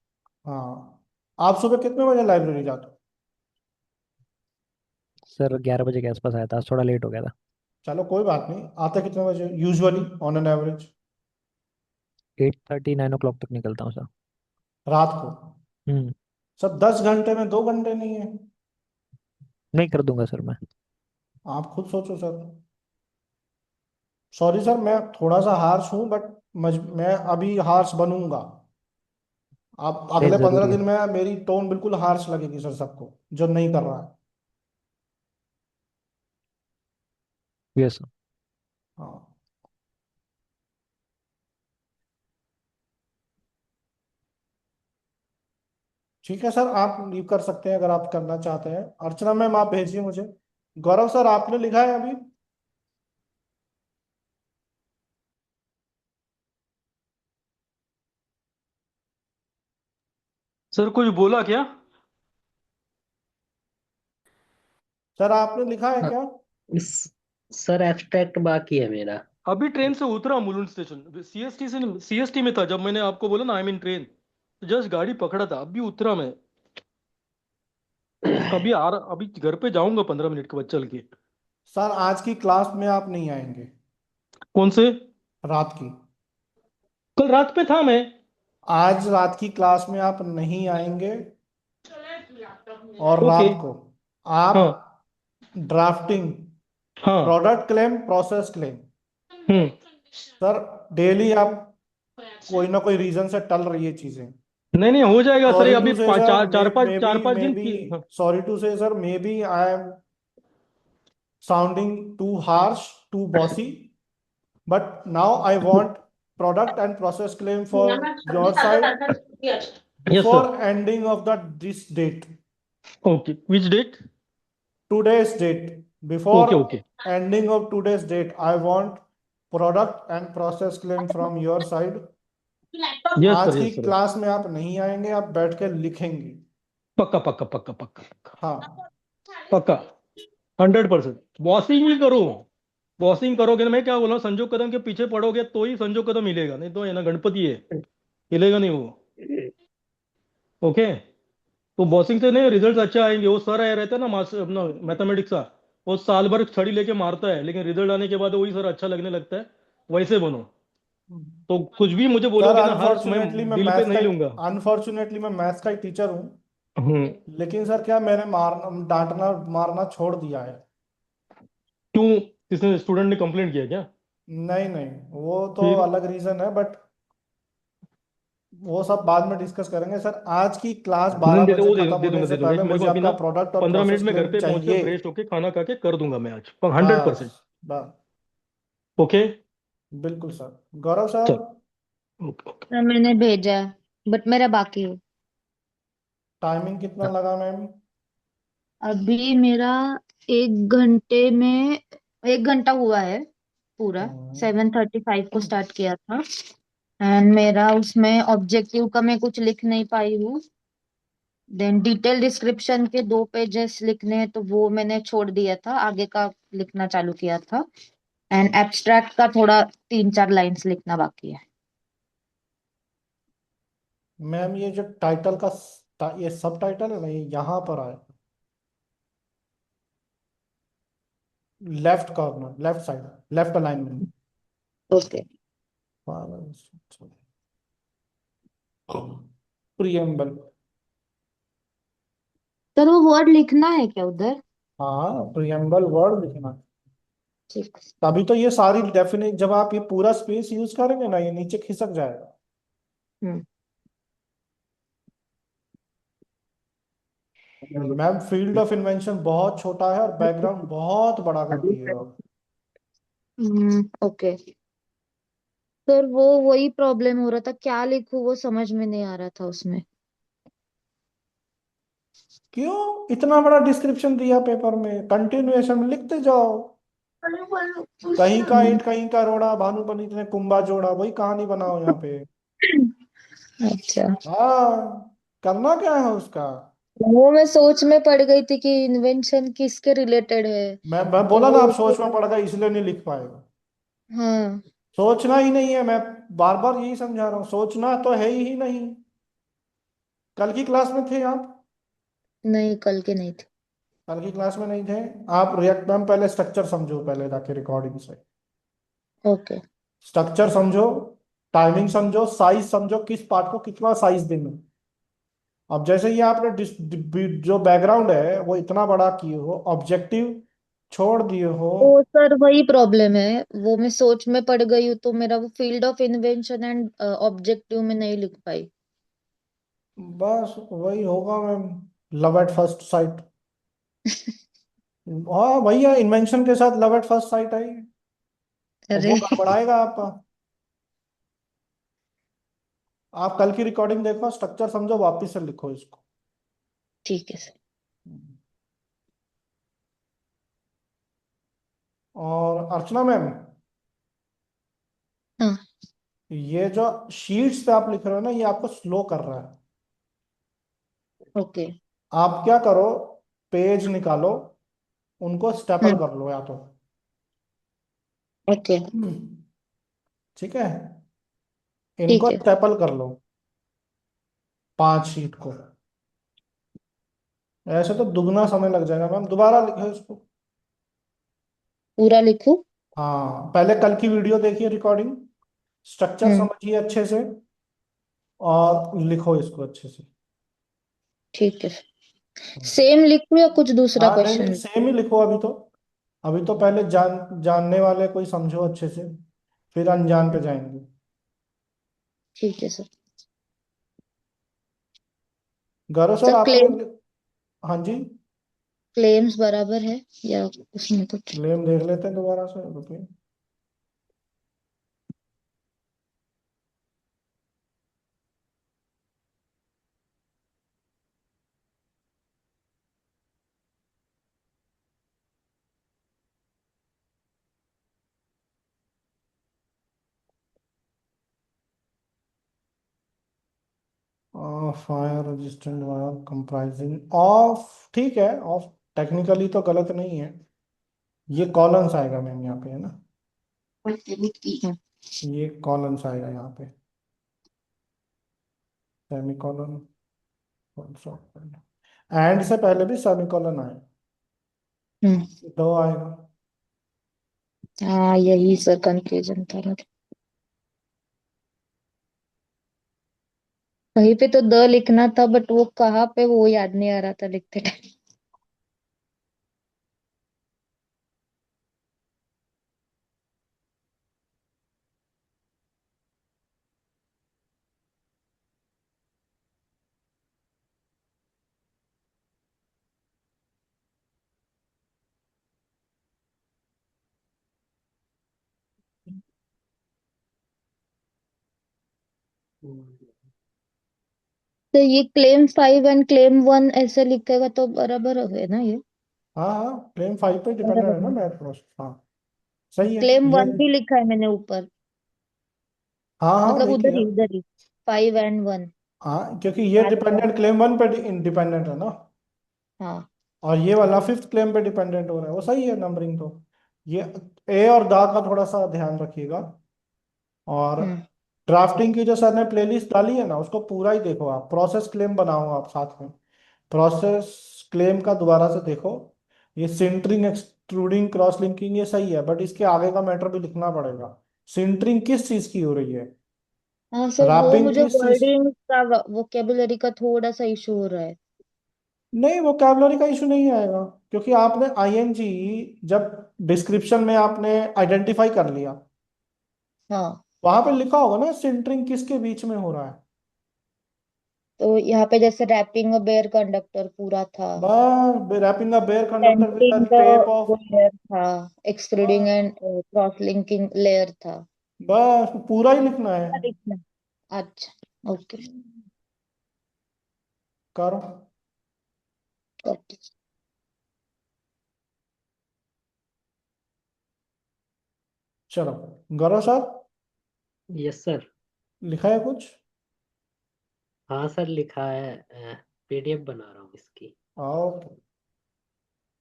हाँ। आप सुबह कितने बजे लाइब्रेरी जाते हो? सर 11 बजे के आसपास आया था, आज थोड़ा लेट हो गया था। चलो कोई बात नहीं, आते कितने बजे usually on an average? 8:30 9 o'clock तक निकलता हूँ सर। रात को? हम्म। सर 10 घंटे में 2 घंटे नहीं है? नहीं, कर दूंगा सर मैं। आप खुद सोचो सर। सॉरी सर, मैं थोड़ा सा हार्श हूँ, बट मैं अभी हार्श बनूंगा। आप नहीं, अगले पंद्रह जरूरी है। दिन में मेरी टोन बिल्कुल हार्श लगेगी सर सबको, जो नहीं कर रहा है। Yes sir. हाँ ठीक है सर, आप लीव कर सकते हैं अगर आप करना चाहते हैं। अर्चना मैम आप भेजिए मुझे। गौरव सर आपने लिखा है अभी? सर कुछ बोला क्या? सर आपने लिखा है हाँ, क्या? सर एब्स्ट्रैक्ट बाकी है मेरा। अभी ट्रेन से उतरा मुलुंड स्टेशन, सीएसटी में था जब मैंने आपको बोला ना आई मीन ट्रेन, जस्ट गाड़ी पकड़ा था, अभी उतरा मैं। अभी घर पे जाऊंगा 15 मिनट के बाद चल के। सर आज की क्लास में आप नहीं आएंगे? कौन से? रात की? कल रात में था मैं। आज रात की क्लास में आप नहीं आएंगे। और ओके। रात को आप हाँ। ड्राफ्टिंग, हाँ। प्रोडक्ट क्लेम, प्रोसेस क्लेम, हम्म। सर डेली आप कोई ना कोई रीजन से टल रही है चीजें। नहीं नहीं, हो जाएगा सर, ये सॉरी अभी टू से सर, चार पांच मे दिन बी की हाँ। Sorry to say sir, maybe I am sounding too harsh, too bossy, but now I want product and process claim for your side yes sir. before ending of this date, okay, which date? today's date. Okay Before okay. ending of today's date, I want product and process claim from your side. Yes आज sir, की yes sir. Class में आप नहीं आएंगे, आप बैठ के लिखेंगे। पक्का पक्का पक्का पक्का पक्का। हाँ पक्का। 100%। बॉसिंग ही करो। बॉसिंग करोगे ना, मैं क्या बोल रहा हूँ, संजू कदम के पीछे पड़ोगे तो ही संजू कदम मिलेगा, नहीं तो है ना गणपति है, हिलेगा नहीं वो। ओके। तो बॉसिंग से नहीं रिजल्ट अच्छे आएंगे। वो सर आया रहता है ना मास्टर अपना मैथमेटिक्स का, वो साल भर छड़ी लेके मारता है, लेकिन रिजल्ट आने के बाद वही सर अच्छा लगने लगता है। वैसे बनो। तो कुछ भी मुझे सर, बोलोगे ना हर्ष, मैं दिल पे नहीं लूंगा। अनफॉर्चुनेटली मैं मैथ्स का ही टीचर हूँ। हम्म। लेकिन सर क्या मैंने डांटना मारना छोड़ दिया है? क्यों? किसने, स्टूडेंट ने कंप्लेंट किया क्या? नहीं नहीं, वो तो फिर अलग रीजन है, बट वो सब बाद में डिस्कस करेंगे सर। आज की क्लास नहीं, 12 बजे खत्म होने से दे दूंगा। पहले मेरे को मुझे अभी आपका ना प्रोडक्ट और 15 मिनट प्रोसेस में घर क्लेम पे पहुंच के चाहिए। फ्रेश होके खाना खा के कर दूंगा मैं आज, 100%। बस बस, ओके। बिल्कुल सर। गौरव सर, चल। ओके। सर मैंने भेजा है, बट मेरा बाकी है। टाइमिंग कितना लगा मैम? अभी मेरा 1 घंटे में 1 घंटा हुआ है पूरा। हम्म, 7:35 को स्टार्ट किया था। एंड मेरा उसमें ऑब्जेक्टिव का मैं कुछ लिख नहीं पाई हूँ। देन डिटेल डिस्क्रिप्शन के 2 पेजेस लिखने हैं, तो वो मैंने छोड़ दिया था, आगे का लिखना चालू किया था। एंड एब्स्ट्रैक्ट का थोड़ा 3-4 लाइंस लिखना बाकी है। मैम ये जो टाइटल का ये सब टाइटल है ना, ये यहाँ पर आए, left corner, left side, left alignment. Okay. Preamble. Sir वो वर्ड लिखना है क्या उधर? हाँ, प्रियम्बल वर्ड लिखना। ठीक। तभी तो ये सारी डेफिनेट, जब आप ये पूरा स्पेस यूज करेंगे ना, ये नीचे खिसक जाएगा। हम्म। मैम फील्ड ऑफ इन्वेंशन बहुत छोटा है और बैकग्राउंड बहुत बड़ा कर दिए आप। ओके सर, वो वही प्रॉब्लम हो रहा था, क्या लिखूं वो समझ में नहीं आ रहा था उसमें। क्यों इतना बड़ा डिस्क्रिप्शन दिया पेपर में, कंटिन्यूएशन में लिखते जाओ। कहीं का ईंट कहीं का रोड़ा, भानु पंडित ने कुंभा जोड़ा, वही कहानी बनाओ यहाँ पे। अच्छा, हाँ, करना क्या है उसका। वो मैं सोच में पड़ गई थी कि इन्वेंशन किसके रिलेटेड है। मैं तो बोला ना, आप वो सोच में पड़ गए इसलिए नहीं लिख पाएगा। हाँ। सोचना ही नहीं है, मैं बार बार यही समझा रहा हूँ, सोचना तो है ही नहीं। कल की क्लास में थे आप? नहीं, कल के नहीं थे। कल की क्लास में नहीं थे आप। रिएक्ट मैम, पहले स्ट्रक्चर समझो, पहले जाके रिकॉर्डिंग से ओके। स्ट्रक्चर समझो, टाइमिंग समझो, साइज समझो, किस पार्ट को कितना साइज देना। अब जैसे ये आपने जो बैकग्राउंड है वो इतना बड़ा किए हो, ऑब्जेक्टिव छोड़ दिए हो। तो सर वही प्रॉब्लम है, वो मैं सोच में पड़ गई हूँ, तो मेरा वो field of invention and objective में नहीं लिख पाई। बस वही होगा ma'am, love at first sight. हाँ भैया, इन्वेंशन के साथ लव एट फर्स्ट साइट आई, और वो अरे गड़बड़ाएगा आपका। आप कल की रिकॉर्डिंग देखो, स्ट्रक्चर समझो, वापिस से लिखो इसको। ठीक है सर। और अर्चना मैम, हाँ। ये जो शीट्स पे आप लिख रहे हो ना, ये आपको स्लो कर रहा है। ओके। आप क्या करो, पेज निकालो, उनको स्टेपल हम्म। कर लो या तो। ओके। ठीक है, ठीक इनको है। स्टेपल कर लो, 5 शीट को। ऐसे तो दुगना समय लग जाएगा मैम, दोबारा लिखो इसको। पूरा लिखूं? हाँ, पहले कल की वीडियो देखिए, रिकॉर्डिंग, स्ट्रक्चर हम्म। समझिए अच्छे से, और लिखो इसको अच्छे से। ठीक है। सेम लिखूं या कुछ दूसरा हाँ नहीं नहीं, क्वेश्चन? सेम ही लिखो अभी तो। अभी तो पहले जानने वाले कोई समझो अच्छे से, फिर अनजान पे जाएंगे। ठीक है सर। गौरव सर सर आपने, क्लेम हाँ जी, क्लेम्स बराबर है या उसमें कुछ? क्लेम देख लेते हैं दोबारा से, रुकिए। Fire resistant wire comprising of, ठीक है, ऑफ टेक्निकली तो गलत नहीं है। ये कॉलम्स आएगा मैम यहाँ पे, है ना, हम्म। ये कॉलम्स आएगा यहाँ पे, सेमी कॉलन, एंड से पहले भी सेमी कॉलन आए, हम्म। दो आएगा। हाँ, यही सर कंफ्यूजन था मुझे। कहीं पे तो द लिखना था, बट वो कहाँ पे वो याद नहीं आ रहा था लिखते टाइम। तो ये क्लेम 5 एंड क्लेम 1 ऐसे लिखेगा तो बराबर है ना ये? हाँ हाँ, क्लेम 5 पे डिपेंडेंट है बराबर ना है। मैथ प्रोसेस, हाँ सही है क्लेम ये। 1 भी लिखा है मैंने ऊपर, हाँ हाँ मतलब देखिए, उधर ही 5 एंड 1। हाँ क्योंकि ये याद था। डिपेंडेंट क्लेम 1 पे डिपेंडेंट है ना, हाँ। और ये वाला फिफ्थ क्लेम पे डिपेंडेंट हो रहा है, वो सही है नंबरिंग तो। ये ए और दा का थोड़ा सा ध्यान रखिएगा। और हम्म। ड्राफ्टिंग की जो सर ने प्लेलिस्ट डाली है ना, उसको पूरा ही देखो, आप प्रोसेस क्लेम बनाओ आप साथ में, प्रोसेस क्लेम का दोबारा से देखो। ये सिंटरिंग, एक्सट्रूडिंग, क्रॉस लिंकिंग ये सही है, बट इसके आगे का मैटर भी लिखना पड़ेगा। सिंटरिंग किस चीज की हो रही है, हाँ सर, वो रैपिंग मुझे किस चीज। वर्डिंग का, वोकेबुलरी का थोड़ा सा इशू हो रहा है। नहीं, वोकैबुलरी का इशू नहीं आएगा, क्योंकि आपने आईएनजी जब डिस्क्रिप्शन में आपने आइडेंटिफाई कर लिया, हाँ, वहां पे लिखा होगा ना सेंटरिंग किसके बीच में हो रहा है। तो यहाँ पे जैसे रैपिंग अ बेयर कंडक्टर पूरा था, बस wrapping a bare conductor with the centering the tape off. वो लेयर था, extruding and cross linking layer था। बस पूरा ही लिखना है। अच्छा, ओके। करो। चलो, गौरव सर, यस सर। लिखा है कुछ? हाँ सर, लिखा है, पीडीएफ बना रहा हूँ इसकी। आओ।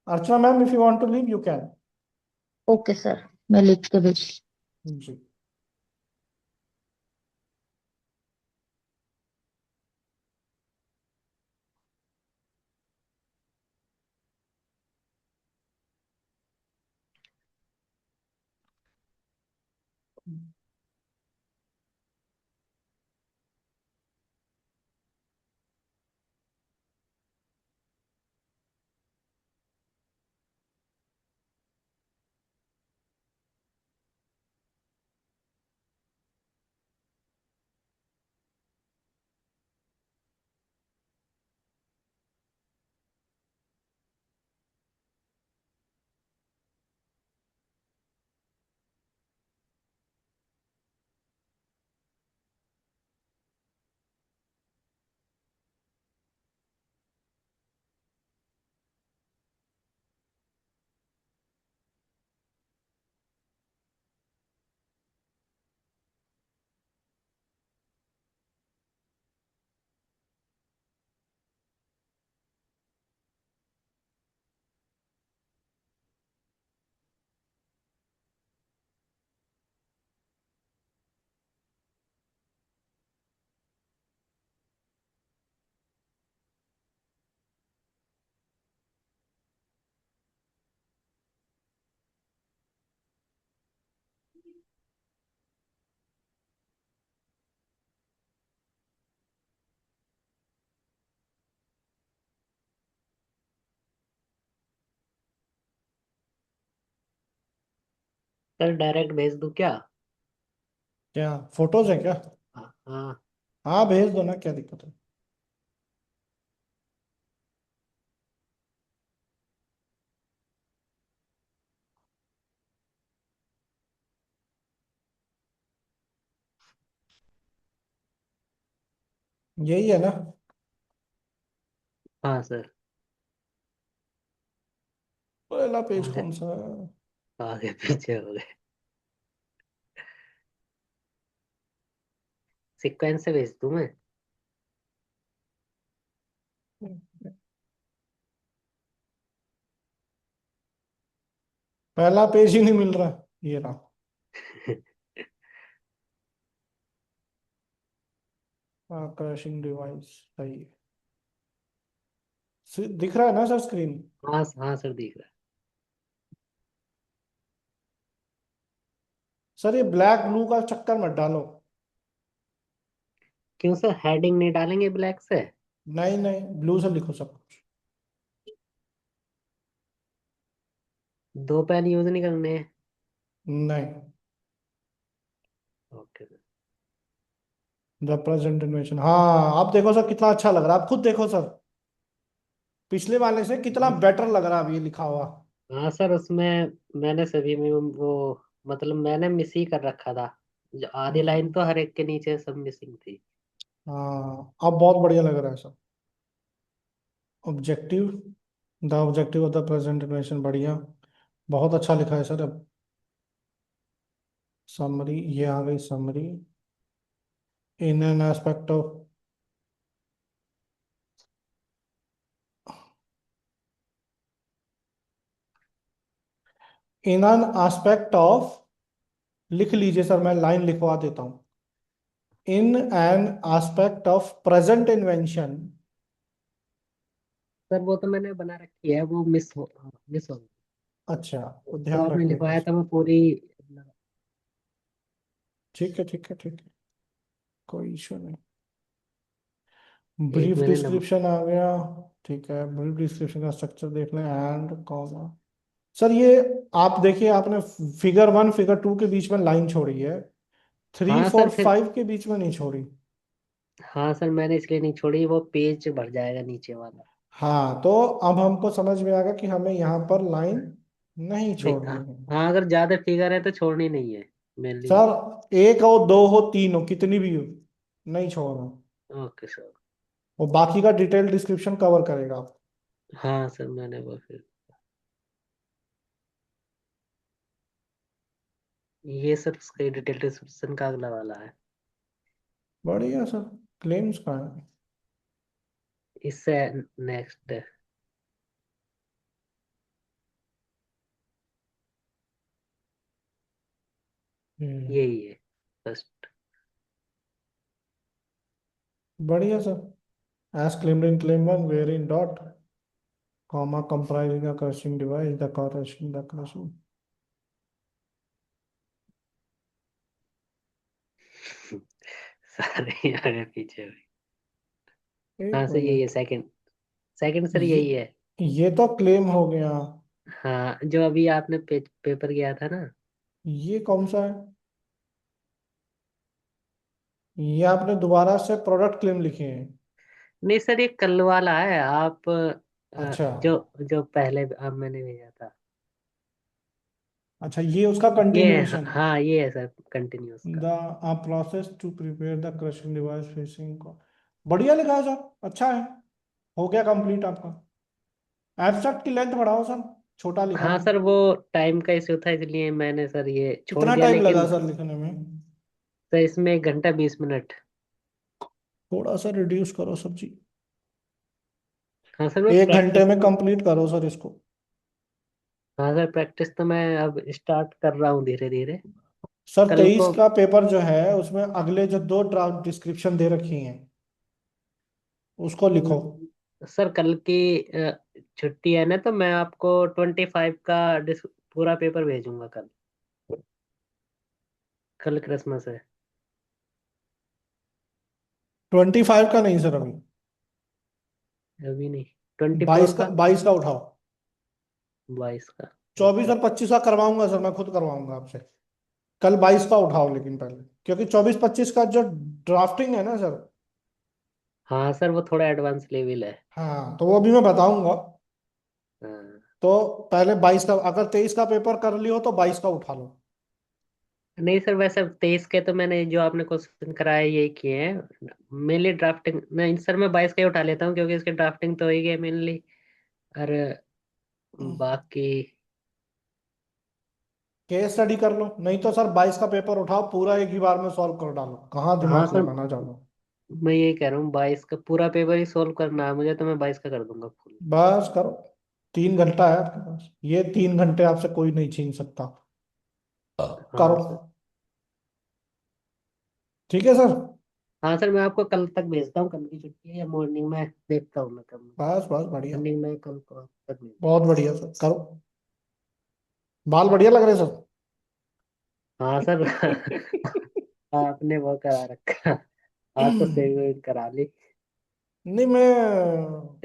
Archana ma'am, if you want to leave you can. Okay sir, मैं लिख के भेज। जी। सर डायरेक्ट भेज दूँ क्या? क्या फोटोज है क्या? हाँ हाँ। हाँ, भेज दो ना, क्या दिक्कत है। यही है ना? हाँ सर। पहला पेज अरे, कौन सा है? आगे पीछे हो गए। सीक्वेंस से भेज दूँ मैं? पहला पेज ही नहीं मिल रहा। ये रहा। हाँ, क्रशिंग डिवाइस सही है। दिख रहा है ना सर स्क्रीन? हाँ हाँ सर, दिख रहा है। सर, ये ब्लैक ब्लू का चक्कर मत डालो। क्यों सर, हेडिंग नहीं डालेंगे ब्लैक से? नहीं नहीं, ब्लू से लिखो सब कुछ। दो पेन यूज नहीं करने हैं? नहीं। Okay sir. रिप्रेजेंटेशन, हाँ, आप देखो सर कितना अच्छा लग रहा है, आप खुद देखो सर। पिछले वाले से कितना बेटर लग रहा है अब ये लिखा हुआ। हाँ सर, उसमें मैंने सभी में वो, मतलब मैंने मिस ही कर रखा था। जो आधी लाइन हम्म, तो हर एक के नीचे सब मिसिंग थी। हाँ, अब बहुत बढ़िया लग रहा है सब। Objective, the objective of the presentation, बढ़िया। बहुत अच्छा लिखा है सर अब। समरी, ये आ गई summary. In an aspect of, in an aspect of, लिख लीजिए सर, मैं लाइन लिखवा देता हूँ। In an aspect of present invention. Sir वो तो मैंने बना रखी है, वो मिस हो गई। अच्छा, वो जो ध्यान आपने रखिएगा। लिखवाया था वो पूरी। ठीक है ठीक है ठीक है, कोई इशू नहीं। ब्रीफ मैंने डिस्क्रिप्शन आ गया। ठीक है, ब्रीफ डिस्क्रिप्शन का स्ट्रक्चर देख लें, एंड कॉमा। सर ये आप देखिए, आपने फिगर 1 फिगर 2 के बीच में लाइन छोड़ी है, थ्री हाँ फोर सर फिर, फाइव के बीच में नहीं छोड़ी। हाँ सर मैंने इसलिए नहीं छोड़ी, वो पेज भर जाएगा नीचे वाला। हाँ, तो अब हमको समझ में आ गया कि हमें यहाँ पर लाइन नहीं नहीं, छोड़नी हाँ, है। हाँ, अगर ज्यादा फिगर है तो छोड़नी नहीं है मेनली। सर एक हो, दो हो, तीन हो, कितनी भी हो, नहीं छोड़ना। Okay sir. और बाकी का डिटेल डिस्क्रिप्शन कवर करेगा आप। हाँ सर मैंने वो फिर, ये सब उसका डिटेल डिस्क्रिप्शन का अगला वाला है। बढ़िया सर। क्लेम्स का है। इससे नेक्स्ट हम्म, यही है फर्स्ट। बढ़िया sir. As claimed in claim 1 wherein dot comma comprising a crushing device, the crushing सारे आगे पीछे हुए। हाँ एक सर यही है मिनट। सेकंड। सेकंड सर ये यही है। ये तो क्लेम हो गया। हाँ जो अभी आपने पेपर किया था ना। ये कौन सा है? ये आपने दोबारा से प्रोडक्ट क्लेम लिखे हैं? नहीं सर ये कल वाला है, आप अच्छा। जो जो पहले आप मैंने भेजा था। अच्छा, ये उसका ये है, कंटिन्यूएशन। हाँ ये है सर कंटिन्यूस का। The a process to prepare the crushing device facing को। बढ़िया लिखा है सर, अच्छा है। हो गया कंप्लीट आपका। एब्स्ट्रैक्ट की लेंथ बढ़ाओ सर, छोटा लिखा हाँ है। सर वो टाइम का इशू था इसलिए मैंने सर ये छोड़ कितना दिया, टाइम लगा लेकिन सर लिखने में? सर इसमें 1 घंटा 20 मिनट। थोड़ा सा रिड्यूस करो सब्जी। हाँ सर मैं 1 घंटे प्रैक्टिस में तो, कंप्लीट करो सर इसको। हाँ सर प्रैक्टिस तो मैं अब स्टार्ट कर रहा हूँ धीरे धीरे। सर कल 23 को का पेपर जो है उसमें अगले जो 2 ड्राफ्ट डिस्क्रिप्शन दे रखी हैं, उसको लिखो। सर कल की छुट्टी है ना, तो मैं आपको 25 का पूरा पेपर भेजूंगा कल। कल क्रिसमस है। 25 का नहीं सर, अभी अभी नहीं, 24 22 का, का, 22 का उठाओ। 22 का। 24 ओके। और 25 का करवाऊंगा सर, मैं खुद करवाऊंगा आपसे। कल 22 का उठाओ लेकिन पहले, क्योंकि 24-25 का जो ड्राफ्टिंग है ना सर। हाँ सर वो थोड़ा एडवांस लेवल है। हाँ, तो वो भी मैं बताऊंगा। हाँ। तो पहले 22 का, अगर 23 का पेपर कर लियो तो 22 का उठा लो। नहीं सर वैसे 23 के तो मैंने जो आपने क्वेश्चन कराया यही किए हैं मेनली। ड्राफ्टिंग नहीं सर, मैं 22 का ही उठा लेता हूँ क्योंकि इसके ड्राफ्टिंग तो हो ही गए मेनली। और बाकी केस स्टडी कर लो, नहीं तो सर 22 का पेपर उठाओ, पूरा एक ही बार में सॉल्व कर डालो, कहाँ हाँ दिमाग सर लगाना चाहो। मैं यही कह रहा हूँ, 22 का पूरा पेपर ही सोल्व करना है मुझे, तो मैं 22 का कर दूंगा फुल। बस करो। 3 घंटा है आपके पास, ये 3 घंटे आपसे कोई नहीं छीन सकता। हाँ करो। सर। ठीक है सर। हाँ सर मैं आपको कल तक भेजता हूँ, कल की छुट्टी है या मॉर्निंग में देखता हूँ मैं कब। बस बस बढ़िया। मॉर्निंग में कल को तक भेज बहुत दूंगा। बढ़िया सर, करो। बाल बढ़िया लग रहे सर। हाँ सर आपने वो करा रखा, आज तो सेविंग करा ली। नहीं, मैं